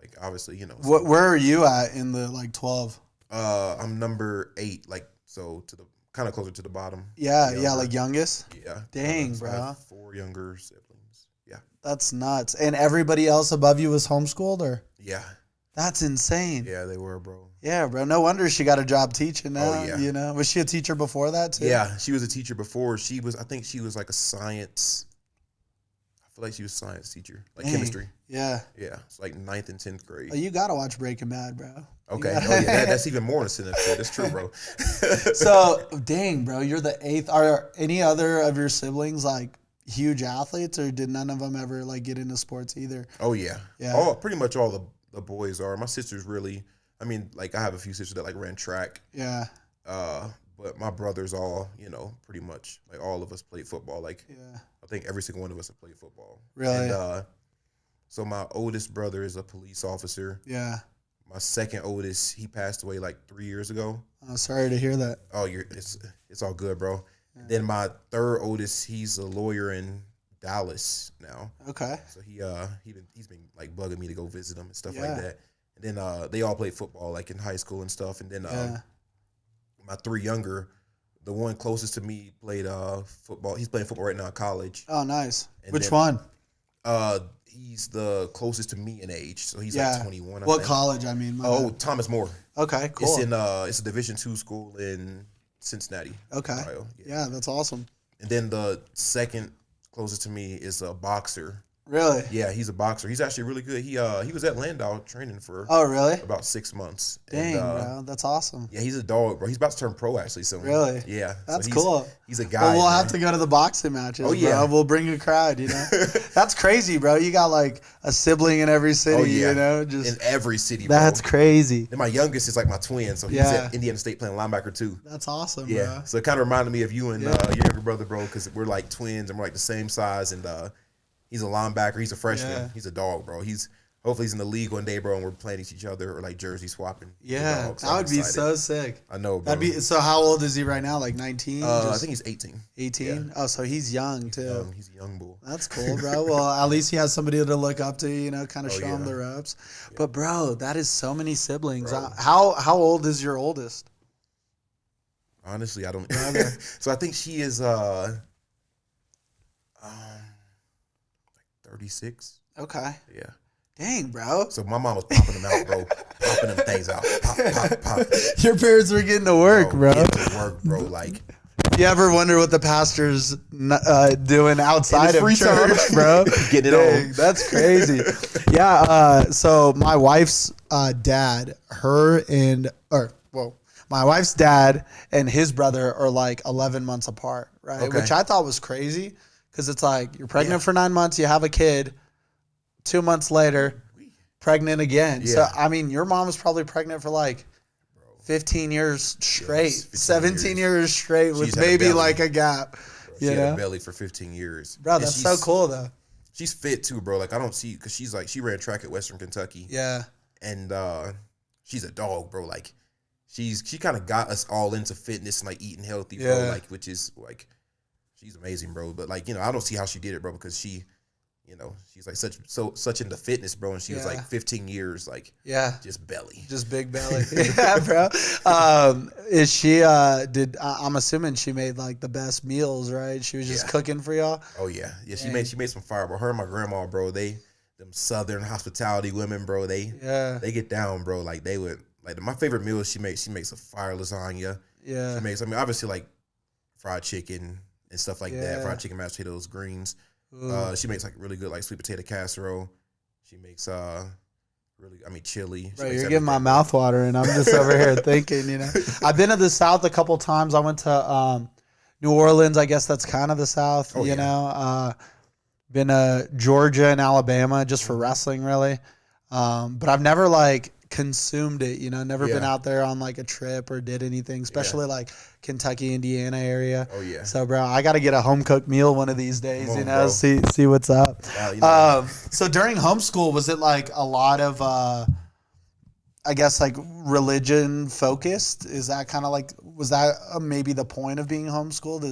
Like obviously, you know. So, Where are you at in the like 12? I'm number 8, like so to the kind of closer to the bottom. Yeah, Younger. yeah, like youngest. Yeah. Dang, So I bro. have 4 younger siblings. Yeah. That's nuts. And everybody else above you was homeschooled, or? Yeah. That's insane. Yeah, they were, bro. Yeah, bro. No wonder she got a job teaching now. Oh, yeah. You know, was she a teacher before that too? Yeah, she was a teacher before. I think she was like a science. I feel like she was a science teacher, like Dang. chemistry. Yeah. Yeah, it's like 9th and 10th grade. Oh, you gotta watch Breaking Bad, bro. Okay. gotta- Oh yeah, that's even more incentive. That's true, bro. So, dang, bro, you're the 8th. Are any other of your siblings like huge athletes, or did none of them ever like get into sports either? Oh yeah. Yeah. Pretty much all the boys are. My sister's really. I mean, like I have a few sisters that like ran track. Yeah. But my brothers all, you know, pretty much like all of us played football. Like Yeah. I think every single one of us have played football. Really? And so my oldest brother is a police officer. Yeah. My second oldest, he passed away like 3 years ago. I'm sorry to hear that. Oh, it's all good, bro. Then my third oldest, he's a lawyer in Dallas now. Okay. So he's been like bugging me to go visit him and stuff Yeah. like that. And then they all played football like in high school and stuff. And then Yeah. my 3 younger, the one closest to me played football. He's playing football right now in college. Oh, nice. And Which then- one? He's the closest to me in age, so he's Yeah. like 21. I What think. college? I mean. my Oh, bad. Thomas More. Okay. Cool. It's in it's a Division II school in Cincinnati. Okay. Ohio. Yeah, that's awesome. And then the second closest to me is a boxer. Really? Yeah, he's a boxer. He's actually really good. He was at Landau training for Oh, really? about 6 months. Dang, and, bro. That's awesome. Yeah, he's a dog, bro. He's about to turn pro actually soon. Really? Yeah. That's so cool. He's a guy. Well, we'll man. have to go to the boxing matches, Oh, yeah. bro. We'll bring a crowd, you know? That's crazy, bro. You got like a sibling in every city, Oh, yeah. you know? Just in every city, bro. That's crazy. And my youngest is like my twin, so he's at Indiana State playing linebacker too. That's awesome, Yeah. bro. So it kind of reminded me of you and your younger brother, bro, because we're like twins and we're like the same size. And he's a linebacker. He's a freshman. Yeah. He's a dog, bro. Hopefully he's in the league one day, bro, and we're playing each other or like jersey swapping. Yeah, Dogs, so that I'm would be excited. so sick. I know, bro. So how old is he right now? Like 19? I think he's 18. 18? Yeah. Oh, so he's young too. He's a young bull. That's cool, bro. Well, at least he has somebody to look up to, you know, kind of show him yeah. the ropes. But bro, that is so many siblings. Bro. How old is your oldest? Honestly, I don't. Okay. So I think she is like 36. Okay. Yeah. Dang, bro. So my mom was popping them out, bro. Popping them things out. Pop, pop, pop. Your parents were getting to work, bro. Getting to work, bro. Like, You ever wonder what the pastor's doing outside of free church, time. bro? Getting it Dang, on. that's crazy. Yeah. So my wife's dad, my wife's dad and his brother are like 11 months apart, right? Okay. Which I thought was crazy because it's like you're pregnant for 9 months, you have a kid, 2 months later, pregnant again. Yeah. So I mean, your mom was probably pregnant for like 15 years straight, 17 years straight with She's had a maybe belly. like a gap. bro, You she had know? a belly for 15 years. Bro, And that's so cool though. She's fit too, bro. Like, I don't see, because she ran track at Western Kentucky. Yeah. And she's a dog, bro. Like, she kind of got us all into fitness and like eating healthy, bro. Yeah. Like, which is like, she's amazing, bro. But like, you know, I don't see how she did it, bro, because she, you know, she's like such into fitness, bro. And she was like 15 years, like, just belly. Just big belly. Yeah, bro. Is she, I'm assuming she made like the best meals, right? She was just cooking for y'all. Oh yeah. Yeah. She made some fire, bro. Her and my grandma, bro, them Southern hospitality women, bro, they get down, bro. Like, they would, like, my favorite meal she makes a fire lasagna. Yeah. She makes, I mean, obviously like fried chicken and stuff like that. Fried chicken, mashed potatoes, greens. She makes like really good like sweet potato casserole. She makes chili. Bro, you're getting my mouth watering. I'm just over here thinking, you know. I've been to the South a couple times. I went to New Orleans. I guess that's kind of the South, you know. Been to Georgia and Alabama just for wrestling, really. But I've never like consumed it, you know. Never been out there on like a trip or did anything, especially like Kentucky, Indiana area. Oh yeah. So, bro, I got to get a home cooked meal one of these days, Come on, you know, bro. see what's up. Wow, you know, So during homeschool, was it like a lot of, I guess, like religion focused? Is that kind of like, was that maybe the point of being homeschooled?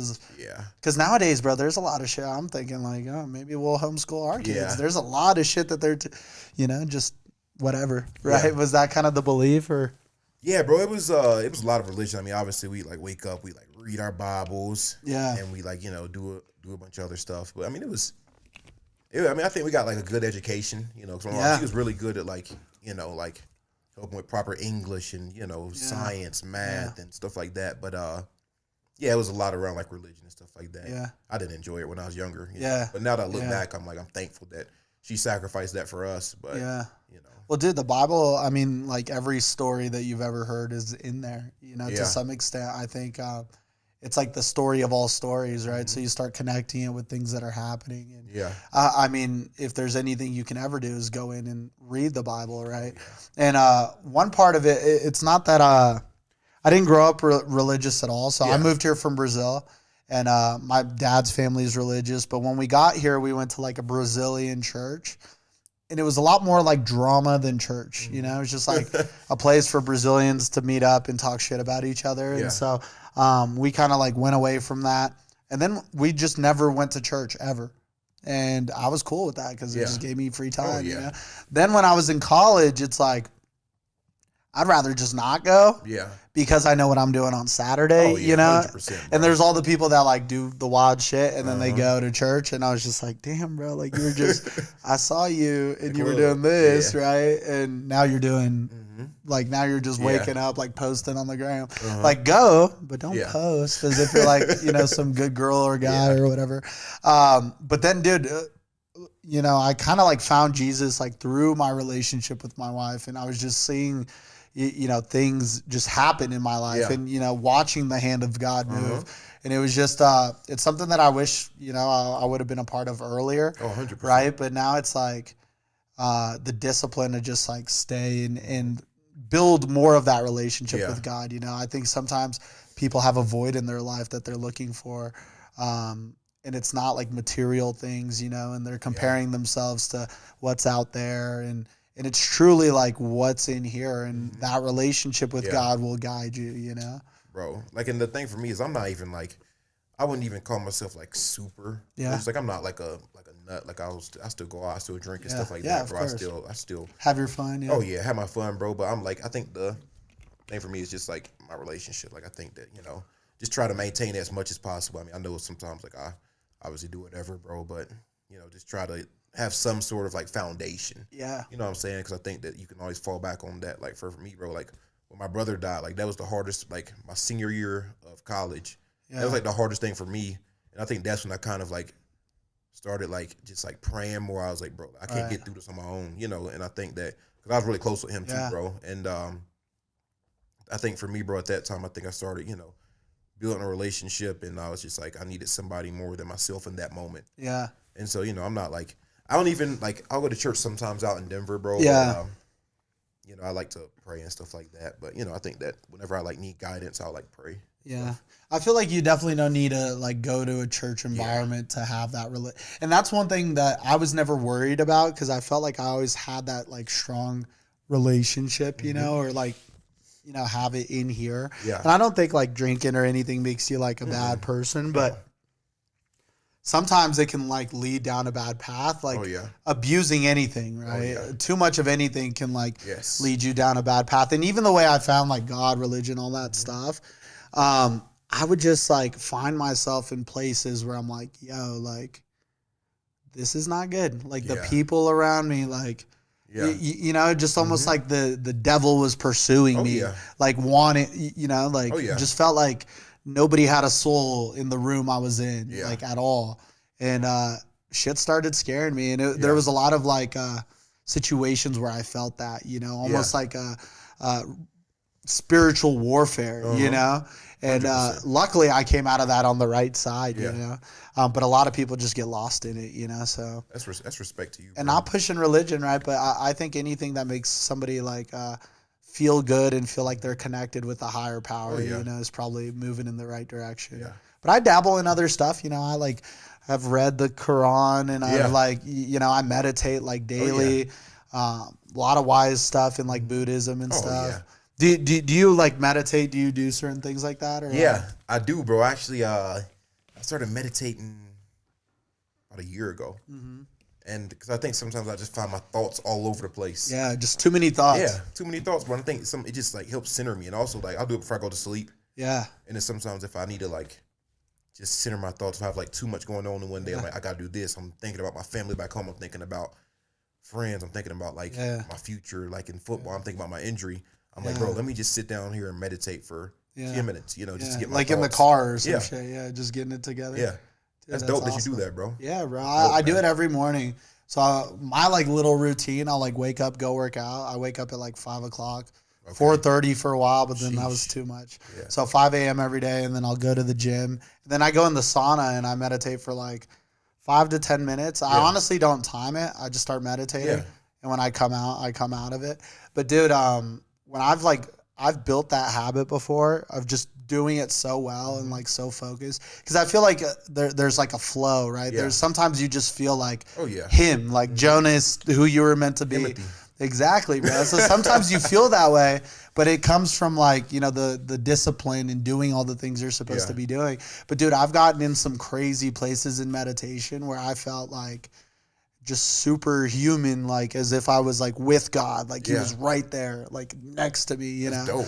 Because nowadays, bro, there's a lot of shit. I'm thinking like, oh, maybe we'll homeschool our kids. Yeah. There's a lot of shit that they're, you know, just whatever, right? Yeah. Was that kind of the belief or? Yeah, bro, it was a lot of religion. I mean, obviously we like wake up, we like read our Bibles, and we like, you know, do a bunch of other stuff. But I mean, I think we got like a good education, you know. Cause she was really good at like, you know, like helping with proper English and, you know, science, math, and stuff like that. But it was a lot around like religion and stuff like that. Yeah, I didn't enjoy it when I was younger. You know? Yeah, but now that I look back, I'm thankful that she sacrificed that for us. But you know. Well, dude, the Bible, I mean, like every story that you've ever heard is in there, you know, to some extent. I think it's like the story of all stories, right? Mm-hmm. So you start connecting it with things that are happening. And I mean, if there's anything you can ever do is go in and read the Bible, right? And one part of it, it's not that I didn't grow up religious at all. So I moved here from Brazil. And my dad's family is religious. But when we got here, we went to like a Brazilian church. And it was a lot more like drama than church, you know? It was just like a place for Brazilians to meet up and talk shit about each other. And so we kind of like went away from that. And then we just never went to church ever. And I was cool with that because it just gave me free time, you know? Then when I was in college, it's like, I'd rather just not go because I know what I'm doing on Saturday, you know? 100%, and there's all the people that like do the wild shit and then they go to church and I was just like, damn, bro, like you were just, I saw you and you were doing this, right? And now you're doing, like now you're just waking up, like posting on the gram. Like go, but don't post as if you're like, you know, some good girl or guy or whatever. But then, dude, you know, I kind of like found Jesus like through my relationship with my wife, and I was just seeing, you know, things just happen in my life, and you know, watching the hand of God move, and it was just it's something that I wish, you know, I would have been a part of earlier. 100%. Right? But now it's like the discipline to just like stay and build more of that relationship with God. You know, I think sometimes people have a void in their life that they're looking for. And it's not like material things, you know, and they're comparing themselves to what's out there. And it's truly like what's in here, and that relationship with God will guide you, you know? Bro, like, and the thing for me is I'm not even like, I wouldn't even call myself like super. Yeah. It's like I'm not like a nut. Like I still go out, I still drink and stuff like Yeah, that, bro. I still have your fun. Yeah. Oh yeah, have my fun, bro. But I'm like, I think the thing for me is just like my relationship. Like I think that, you know, just try to maintain it as much as possible. I mean, I know sometimes like I obviously do whatever, bro, but you know, just try to have some sort of like foundation. Yeah. You know what I'm saying? Because I think that you can always fall back on that. Like for me, bro, like when my brother died, like that was the hardest, like my senior year of college. Yeah. That was like the hardest thing for me. And I think that's when I kind of like started like just like praying more. I was like, bro, I can't get through this on my own, you know? And I think that, because I was really close with him too, bro. And I think for me, bro, at that time, I think I started, you know, building a relationship, and I was just like, I needed somebody more than myself in that moment. Yeah. And so, you know, I'm not like, I don't even like, I'll go to church sometimes out in Denver, bro. Yeah. But, you know, I like to pray and stuff like that. But, you know, I think that whenever I like need guidance, I'll like pray. Yeah. I feel like you definitely don't need to like go to a church environment to have that and that's one thing that I was never worried about, because I felt like I always had that like strong relationship, you know, or like, you know, have it in here. Yeah. And I don't think like drinking or anything makes you like a bad person, but sometimes it can like lead down a bad path, like abusing anything, right? Too much of anything can like lead you down a bad path. And even the way I found like God, religion, all that stuff, I would just like find myself in places where I'm like, yo, like this is not good. Like the people around me, like, you know, just almost like the devil was pursuing me, like wanted, you know, like just felt like nobody had a soul in the room I was in, like at all. And shit started scaring me. And there was a lot of like situations where I felt that, you know, almost like a spiritual warfare, you know? And luckily I came out of that on the right side, you know? But a lot of people just get lost in it, you know? So that's respect to you, bro. And not pushing religion, right? But I think anything that makes somebody like feel good and feel like they're connected with a higher power, you know, is probably moving in the right direction. Yeah. But I dabble in other stuff, you know. I like have read the Quran, and I like, you know, I meditate like daily. A lot of wise stuff in like Buddhism and stuff. Do you like meditate? Do you do certain things like that? Or I do, bro. Actually, I started meditating about a year ago. And because I think sometimes I just find my thoughts all over the place. Yeah, just too many thoughts. Yeah, too many thoughts. But I think it just like helps center me. And also like I'll do it before I go to sleep. Yeah. And then sometimes if I need to like just center my thoughts, if I have like too much going on in one day, I'm like, I gotta do this. I'm thinking about my family back home. I'm thinking about friends. I'm thinking about like my future, like in football. I'm thinking about my injury. I'm like, bro, let me just sit down here and meditate for 10 minutes, you know, just to get my like thoughts. in the car or some shit. Yeah, just getting it together. Yeah. That's dope that you do that, bro. Yeah, bro. I do it every morning. So my like little routine, I'll like wake up, go work out. I wake up at like 5 o'clock, 4:30 for a while, but then that was too much. Yeah. So 5 a.m. every day, and then I'll go to the gym. And then I go in the sauna and I meditate for like 5 to 10 minutes. I honestly don't time it. I just start meditating. Yeah. And when I come out of it. But dude, when I've built that habit before of just doing it so well and like so focused, because I feel like there's like a flow, right? There's sometimes you just feel like him, like Jonas, who you were meant to be. Timothy. Exactly, bro. So sometimes you feel that way, but it comes from like, you know, the discipline and doing all the things you're supposed to be doing. But dude, I've gotten in some crazy places in meditation where I felt like just superhuman, like as if I was like with God, like he was right there, like next to me, you know. Dope.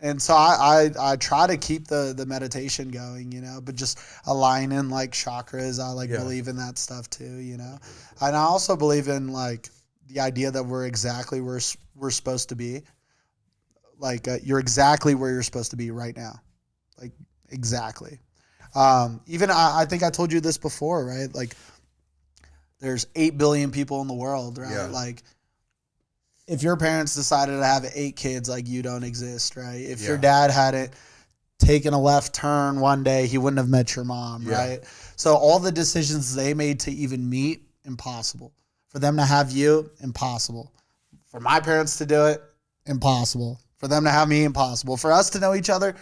And so I try to keep the meditation going, you know, but just aligning like chakras. I like believe in that stuff too, you know. And I also believe in like the idea that we're exactly where we're supposed to be. Like you're exactly where you're supposed to be right now, like exactly. Even I think I told you this before, right? Like, there's 8 billion people in the world, right? Yeah. Like, if your parents decided to have 8 kids, like, you don't exist, right? If your dad hadn't taken a left turn one day, he wouldn't have met your mom, right? So all the decisions they made to even meet, impossible. For them to have you, impossible. For my parents to do it, impossible. For them to have me, impossible. For us to know each other,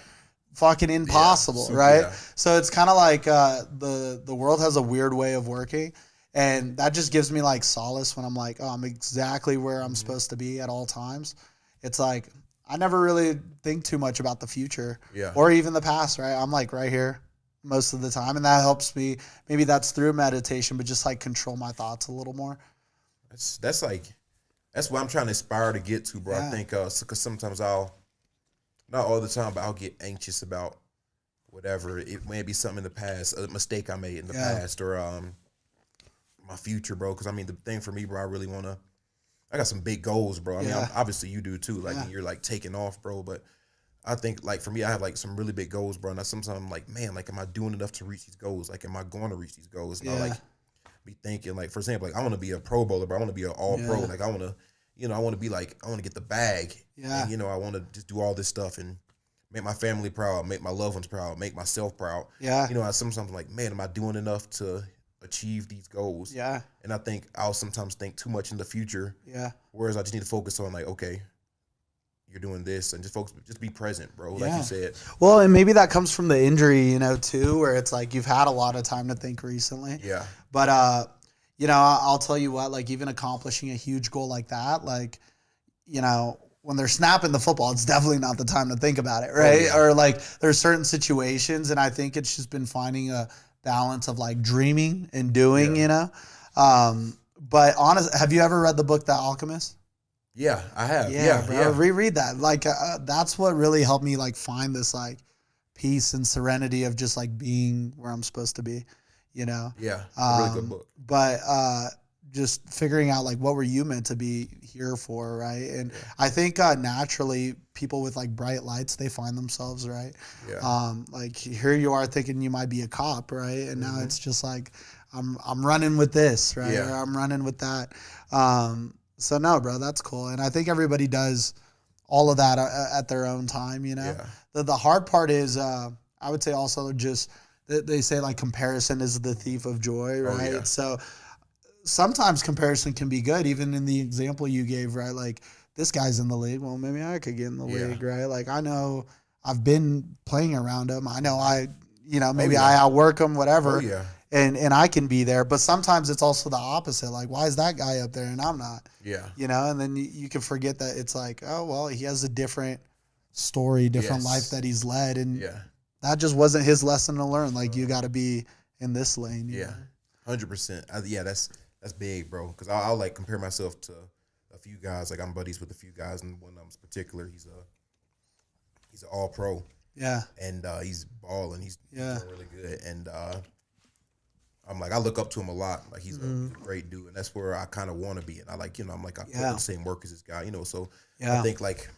fucking impossible, right? Yeah. So it's kind of like the world has a weird way of working, and that just gives me like solace when I'm like, oh, I'm exactly where I'm supposed to be at all times. It's like I never really think too much about the future or even the past, right? I'm like right here most of the time, and that helps me. Maybe that's through meditation, but just like control my thoughts a little more. That's what I'm trying to aspire to get to, bro. I think because sometimes not all the time, but I'll get anxious about whatever. It may be something in the past, a mistake I made in the past, or my future, bro. Because I mean, the thing for me, bro, I got some big goals, bro. I mean, obviously you do too. Like you're like taking off, bro. But I think like for me, I have like some really big goals, bro. And sometimes I'm like, man, like, am I doing enough to reach these goals? Like, am I going to reach these goals? And I like be thinking, like, for example, like I want to be a Pro Bowler, bro. I want to be an All Pro. Like I want to, I want to be like, I want to get the bag. Yeah. And, I want to just do all this stuff and make my family proud, make my loved ones proud, make myself proud. Yeah. I sometimes I'm like, man, am I doing enough to achieve these goals? Yeah. And I think I'll sometimes think too much in the future. Yeah. Whereas I just need to focus on like, okay, you're doing this, and just be present, bro. Like you said. Well, and maybe that comes from the injury, too, where it's like you've had a lot of time to think recently. Yeah. But I'll tell you what, like even accomplishing a huge goal like that, like, when they're snapping the football, it's definitely not the time to think about it, right? Oh, yeah. Or like there's certain situations, and I think it's just been finding a balance of like dreaming and doing, But honestly, have you ever read the book The Alchemist? Yeah, I have. Yeah, bro. Yeah. Reread that. Like that's what really helped me like find this like peace and serenity of just like being where I'm supposed to be, Yeah, a really good book. But just figuring out like what were you meant to be here for, right? And I think naturally people with like bright lights, they find themselves, right? Yeah. Like here you are thinking you might be a cop, right? And now it's just like I'm running with this, right? Yeah. Or I'm running with that. So no, bro, that's cool. And I think everybody does all of that at their own time, Yeah. The hard part is I would say also just they say like comparison is the thief of joy, right? Oh, yeah. So sometimes comparison can be good, even in the example you gave, right? Like this guy's in the league. Well, maybe I could get in the league, right? Like I know I've been playing around him. I know maybe I outwork him, whatever. Oh, yeah. And I can be there. But sometimes it's also the opposite. Like, why is that guy up there and I'm not? Yeah. And then you can forget that it's like, oh, well, he has a different story, different life that he's led. And that just wasn't his lesson to learn. Like, you got to be in this lane. Yeah, 100%. Yeah, that's big, bro. Because I'll like compare myself to a few guys. Like I'm buddies with a few guys, and one of them's particular. He's an all pro. Yeah. And he's balling. He's doing really good. And I'm like, I look up to him a lot. Like he's a great dude, and that's where I kind of want to be. And I like, I'm like, I put in the same work as this guy, So I think like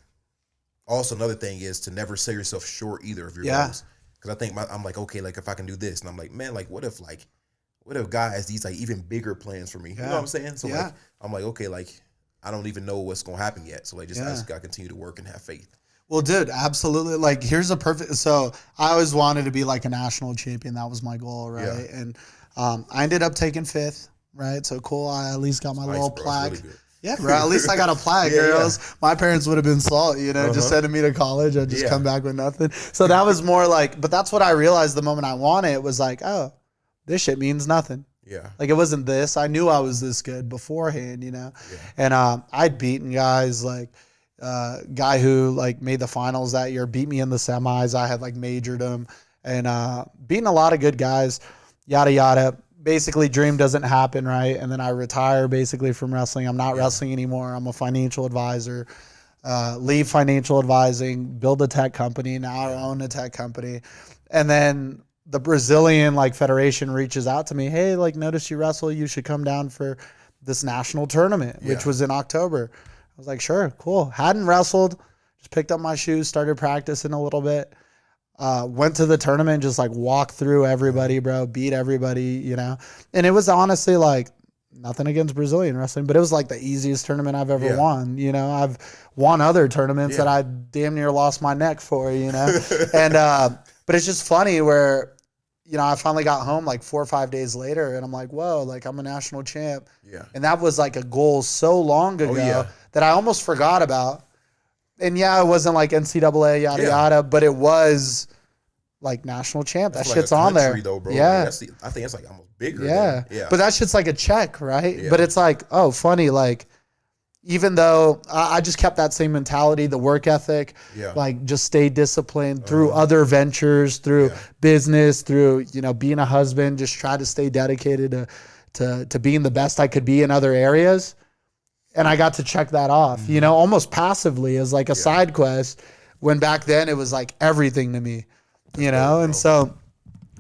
also another thing is to never sell yourself short either of your goals. Because I think I'm like, okay, like if I can do this, and I'm like, man, like what if God has these like even bigger plans for me? You know what I'm saying? So like, I'm like, okay, like I don't even know what's gonna happen yet. So like, I just gotta continue to work and have faith. Well, dude, absolutely. Like, here's a perfect. So I always wanted to be like a national champion. That was my goal, right? Yeah. And I ended up taking 5th, right? So cool. I at least got my little plaque. Really yeah, bro. At least I got a plaque, girls. My parents would have been salty, just sending me to college. I'd just come back with nothing. So that was more like, but that's what I realized the moment I won it. It was like, oh, this shit means nothing. Yeah. Like it wasn't this. I knew I was this good beforehand, Yeah. And I'd beaten guys like guy who like made the finals that year, beat me in the semis. I had like majored him and beaten a lot of good guys, yada, yada. Basically dream doesn't happen, right? And then I retire basically from wrestling. I'm not wrestling anymore. I'm a financial advisor, leave financial advising, build a tech company. Now I own a tech company. And then the Brazilian like federation reaches out to me. Hey, like notice you wrestle. You should come down for this national tournament, which was in October. I was like, sure, cool. Hadn't wrestled, just picked up my shoes, started practicing a little bit. Went to the tournament, just like walked through everybody, bro, beat everybody, And it was honestly like nothing against Brazilian wrestling, but it was like the easiest tournament I've ever Yeah. won. You know, I've won other tournaments that I damn near lost my neck for, you know? And, but it's just funny where, you know, I finally got home like 4 or 5 days later and I'm like, whoa, like I'm a national champ. Yeah. And that was like a goal so long ago that I almost forgot about. And yeah, it wasn't like NCAA, yada, yada, but it was like national champ. That shit's like on there. Though, bro. Yeah. Like, I think it's like almost bigger. Yeah. Yeah. But that shit's like a check, right? Yeah. But it's like, oh, funny. Like, even though I just kept that same mentality, the work ethic, like just stay disciplined through other ventures, through business, through, you know, being a husband, just try to stay dedicated to being the best I could be in other areas. And I got to check that off, you know, almost passively as like a side quest, when back then it was like everything to me, you know? And so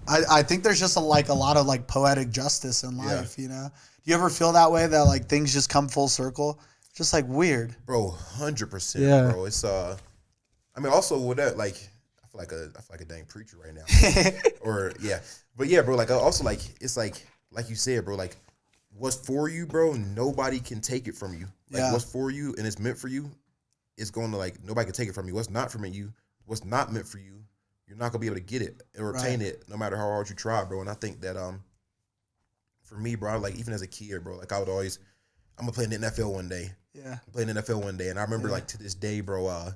I think there's just a lot of like poetic justice in life, you know? Do you ever feel that way, that like things just come full circle? Just like weird. Bro, 100%, bro. It's I mean, also with that, like I feel like a dang preacher right now. But yeah, bro, like also like it's like you said, bro, like what's for you, bro, nobody can take it from you. Like what's for you and it's meant for you, it's going to like nobody can take it from you. What's not for you, what's not meant for you, you're not gonna be able to get it or obtain it no matter how hard you try, bro. And I think that for me, bro, like even as a kid, bro, like I would always, I'm gonna play in the NFL one day. Yeah. Playing in the NFL one day. And I remember like to this day, bro, I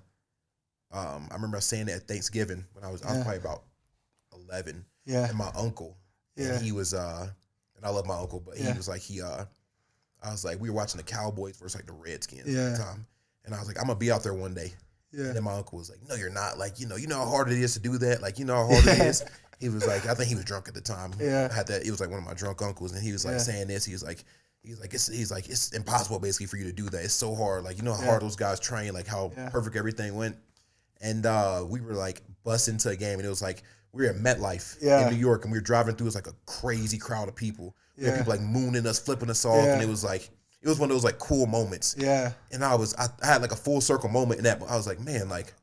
remember saying that at Thanksgiving when I was probably about 11. Yeah. And my uncle. Yeah. And he was and I love my uncle, but he was like I was like, we were watching the Cowboys versus like the Redskins at the time. And I was like, I'm gonna be out there one day. Yeah. And then my uncle was like, no, you're not. Like, you know how hard it is to do that? Like, you know how hard it is? He was like, I think he was drunk at the time. Yeah. I had that, it was like one of my drunk uncles, and he was like saying this. He was like, it's impossible basically for you to do that. It's so hard. Like, you know how hard those guys train, like how perfect everything went. And we were like busting to a game, and it was like we were at MetLife in New York, and we were driving through. It was like a crazy crowd of people. We had people like mooning us, flipping us off, and it was one of those like cool moments. Yeah. And I had like a full circle moment in that. But I was like, man, like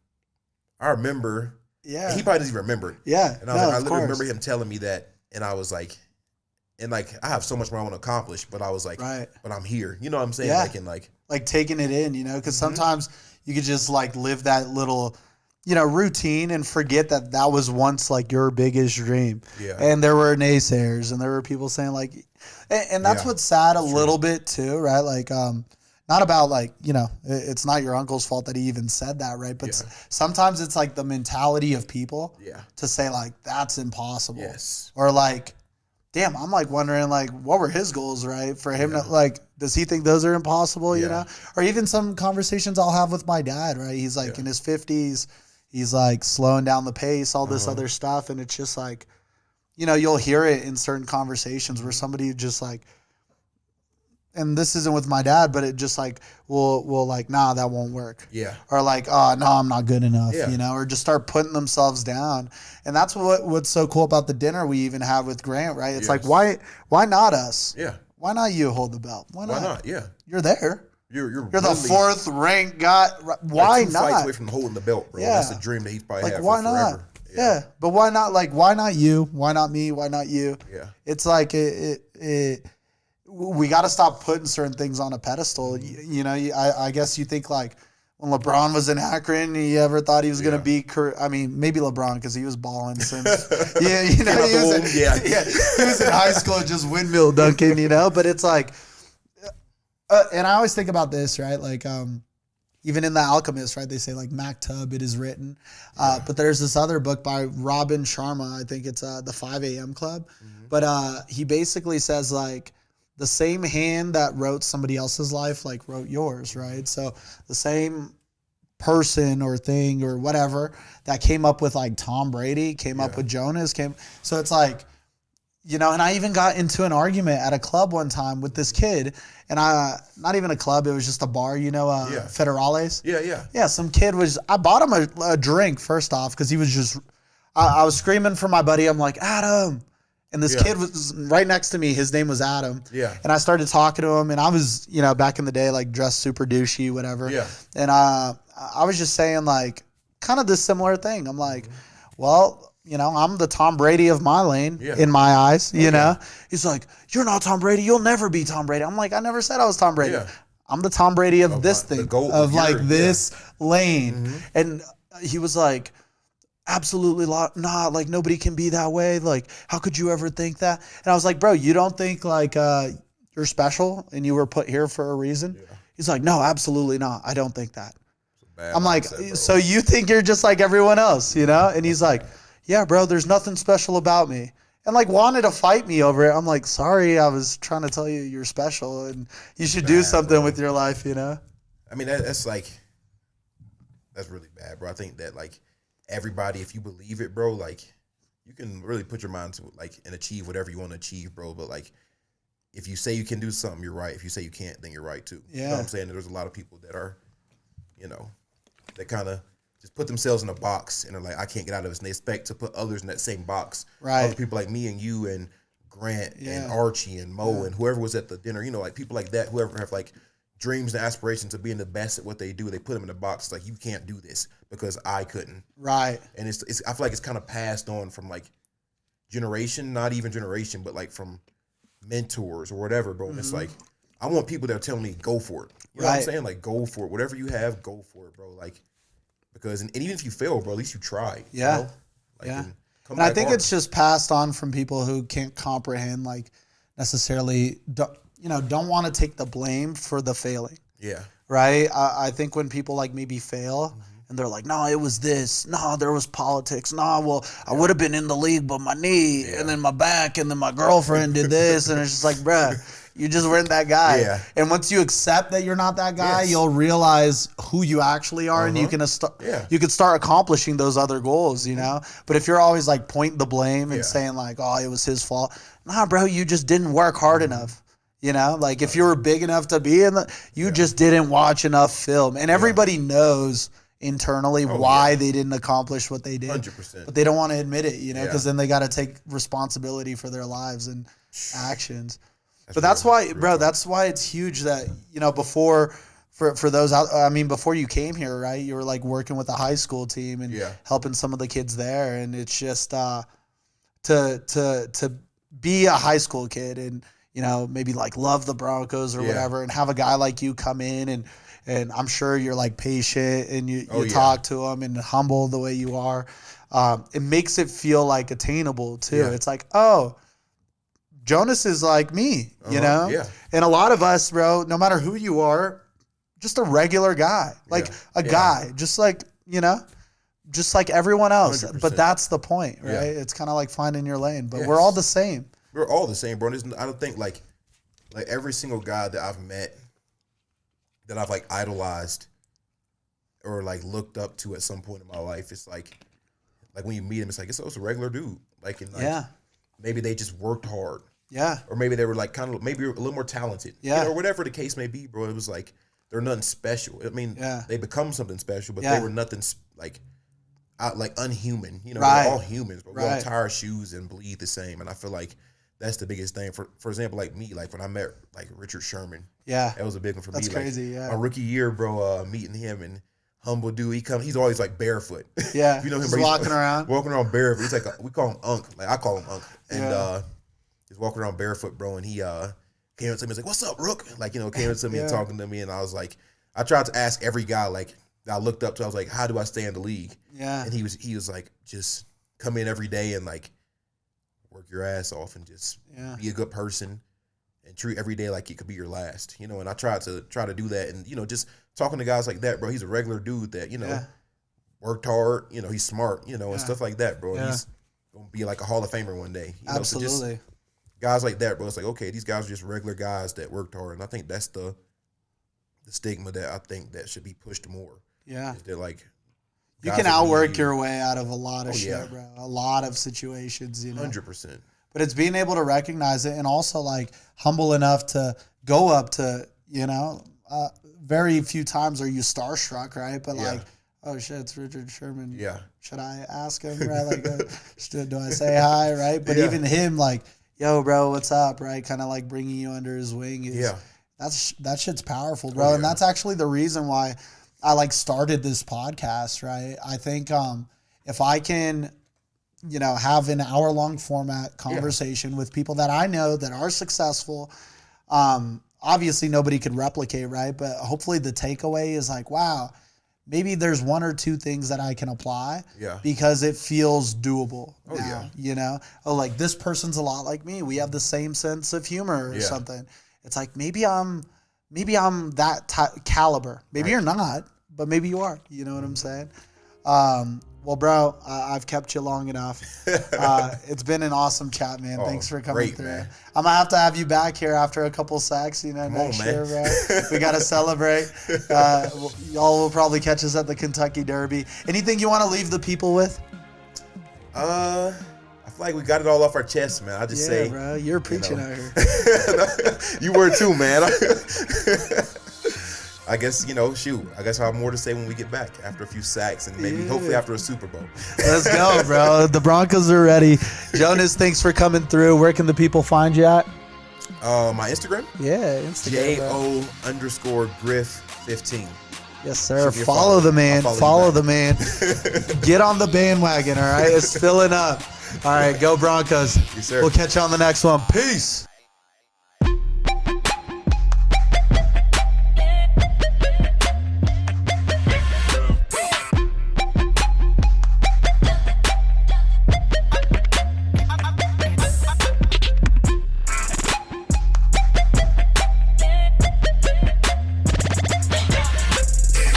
I remember. Yeah. He probably doesn't even remember it. Yeah. And I was like, I literally remember him telling me that, and I was like. And like I have so much more I want to accomplish, but I was like, but I'm here. You know what I'm saying? Yeah. Like taking it in, you know, because sometimes you could just like live that little, you know, routine and forget that that was once like your biggest dream. Yeah. And there were naysayers, and there were people saying like, and that's what's sad a little bit too, right? Like, not about like, you know, it's not your uncle's fault that he even said that, right? But sometimes it's like the mentality of people to say like that's impossible. Yes. Or like. Damn, I'm like wondering like what were his goals, right? For him to like, does he think those are impossible, you know? Or even some conversations I'll have with my dad, right? He's like in his 50s, he's like slowing down the pace, all this other stuff. And it's just like, you know, you'll hear it in certain conversations where somebody just like, and this isn't with my dad, but it just like will like, nah, that won't work. Yeah. Or like, oh no, I'm not good enough, you know, or just start putting themselves down. And that's what's so cool about the dinner we even have with Grant, right? It's like, why not us? Yeah. Why not you hold the belt? Why not? Yeah. You're there. You're the 4th ranked guy. Why like 2 not? fights away from holding the belt, bro. Yeah. That's a dream that he's probably had why for not? forever. Yeah. But why not? Like, why not you? Why not me? Why not you? Yeah. It's like we got to stop putting certain things on a pedestal. You know, I guess you think like when LeBron was in Akron, you ever thought he was going to be, I mean, maybe LeBron because he was balling since, you know, he was in high school just windmill dunking, you know, but it's like, and I always think about this, right? Like, even in The Alchemist, right? They say like Maktub, it is written. But there's this other book by Robin Sharma. I think it's the 5 a.m. Club. Mm-hmm. But he basically says like, the same hand that wrote somebody else's life, like wrote yours, right? So the same person or thing or whatever that came up with like Tom Brady, came up with Jonas, so it's like, you know, and I even got into an argument at a club one time with this kid, and not even a club, it was just a bar, you know, Federales. Yeah, some kid I bought him a drink first off, because he was just, I was screaming for my buddy, I'm like, Adam. And this kid was right next to me. His name was Adam. Yeah. And I started talking to him, and I was, you know, back in the day, like dressed super douchey, whatever. Yeah. And I was just saying like kind of this similar thing. I'm like, well, I'm the Tom Brady of my lane in my eyes, you know? He's like, you're not Tom Brady. You'll never be Tom Brady. I'm like, I never said I was Tom Brady. Yeah. I'm the Tom Brady of this thing, of like this lane. Mm-hmm. And he was like, absolutely not. Like, nobody can be that way. Like, how could you ever think that? And I was like, bro, you don't think like you're special and you were put here for a reason? Yeah. He's like, no, absolutely not. I don't think that. I'm like, so you think you're just like everyone else, you know? And he's like, yeah, bro, there's nothing special about me. And like wanted to fight me over it. I'm like, sorry, I was trying to tell you you're special and you should do something with your life, you know? I mean, that's really bad, bro. I think that like everybody, if you believe it, bro, like you can really put your mind to it, like, and achieve whatever you want to achieve, bro. But like, if you say you can do something, you're right. If you say you can't, then you're right too. Yeah. You know what I'm saying? There's a lot of people that are, that kind of just put themselves in a box and are like, I can't get out of this. And they expect to put others in that same box. Right. Other people like me and you and Grant and Archie and Mo and whoever was at the dinner, like people like that, whoever have like dreams and aspirations of being the best at what they do, they put them in a box. It's like, you can't do this because I couldn't. Right. And it's I feel like it's kind of passed on from like generation, not even generation, but like from mentors or whatever, bro. Mm-hmm. It's like, I want people that are telling me, go for it. You know what I'm saying? Like, go for it. Whatever you have, go for it, bro. Like, because, and even if you fail, bro, at least you tried. Yeah. You know? Like, and I think it's just passed on from people who can't comprehend, like, necessarily, don't want to take the blame for the failing. Yeah. Right? I think when people, like, maybe fail, and they're like, no, it was this. No, there was politics. No, well, I would have been in the league, but my knee, and then my back, and then my girlfriend did this. And it's just like, bruh, you just weren't that guy. Yeah. And once you accept that you're not that guy, you'll realize who you actually are, and you can start accomplishing those other goals, you know? But if you're always, like, pointing the blame and saying, like, oh, it was his fault. Nah, bro, you just didn't work hard enough. You know, like if you were big enough to be in you just didn't watch enough film. And everybody knows internally why they didn't accomplish what they did. 100%. But they don't want to admit it, you know, because then they got to take responsibility for their lives and actions. That's why, bro, that's why it's huge that, before for those out, I mean, before you came here, right, you were like working with a high school team and helping some of the kids there. And it's just to be a high school kid and, maybe like love the Broncos or whatever, and have a guy like you come in and I'm sure you're like patient and you talk to them and humble the way you are. It makes it feel like attainable too. Yeah. It's like, oh, Jonas is like me, you know? Yeah. And a lot of us, bro, no matter who you are, just a regular guy, like a guy, just like, just like everyone else. 100%. But that's the point, right? Yeah. It's kind of like finding your lane, but we're all the same. We're all the same, bro. I don't think like every single guy that I've met that I've like idolized or like looked up to at some point in my life, it's like when you meet him, it's like it's a regular dude. Like, maybe they just worked hard. Yeah. Or maybe they were like kind of maybe a little more talented. Yeah. Or whatever the case may be, bro. It was like they're nothing special. I mean, they become something special, but they were nothing like unhuman. We're all humans, but we all tie our shoes and bleed the same. And I feel like that's the biggest thing. For example, like me, like when I met like Richard Sherman. Yeah. That was a big one for me. That's crazy, my rookie year, bro, meeting him and humble dude. He's always like barefoot. Yeah. You know him, he's walking around barefoot. He's like we call him Unc. Like I call him Unc. And he's walking around barefoot, bro, and he came up to me and was like, "What's up, Rook?" Like, came up to me and talking to me, and I was like, I tried to ask every guy like that I looked up to, I was like, how do I stay in the league? Yeah. And he was like, just come in every day and like work your ass off and just be a good person and treat every day like it could be your last, and I try to do that. And, just talking to guys like that, bro, he's a regular dude that, worked hard, he's smart, and stuff like that, bro. Yeah. He's going to be like a Hall of Famer one day. Absolutely. So just guys like that, bro, it's like, okay, these guys are just regular guys that worked hard. And I think that's the stigma that I think that should be pushed more. Yeah. They're like, you can outwork your way out of a lot of shit, bro. A lot of situations, 100%. But it's being able to recognize it and also like humble enough to go up to, very few times are you starstruck, right? But like, oh shit, it's Richard Sherman. Yeah. Should I ask him, right? Like, do I say hi, right? But even him, like, yo, bro, what's up, right? Kind of like bringing you under his wing. That shit's powerful, bro. And that's actually the reason why I like started this podcast, right? I think if I can have an hour-long format conversation with people that I know that are successful. Obviously, nobody could replicate, right? But hopefully the takeaway is like, wow, maybe there's one or two things that I can apply because it feels doable now, like this person's a lot like me. We have the same sense of humor or something. It's like, maybe I'm that caliber. Maybe you're not, but maybe you are. You know what I'm saying? Well, bro, I've kept you long enough. It's been an awesome chat, man. Thanks for coming through. Man. I'm going to have you back here after a couple sacks, next year, bro. We got to celebrate. Y'all will probably catch us at the Kentucky Derby. Anything you want to leave the people with? I feel like we got it all off our chest, man. I just say, bro, you're preaching out here. You were too, man. I guess, I guess I'll have more to say when we get back after a few sacks and maybe hopefully after a Super Bowl. Let's go, bro. The Broncos are ready. Jonas, thanks for coming through. Where can the people find you at? My Instagram? Yeah, Instagram. JO_Griff15. Yes, sir. Follow the man. Follow the man. Get on the bandwagon, all right? It's filling up. All right, go Broncos. Yes, sir. We'll catch you on the next one. Peace.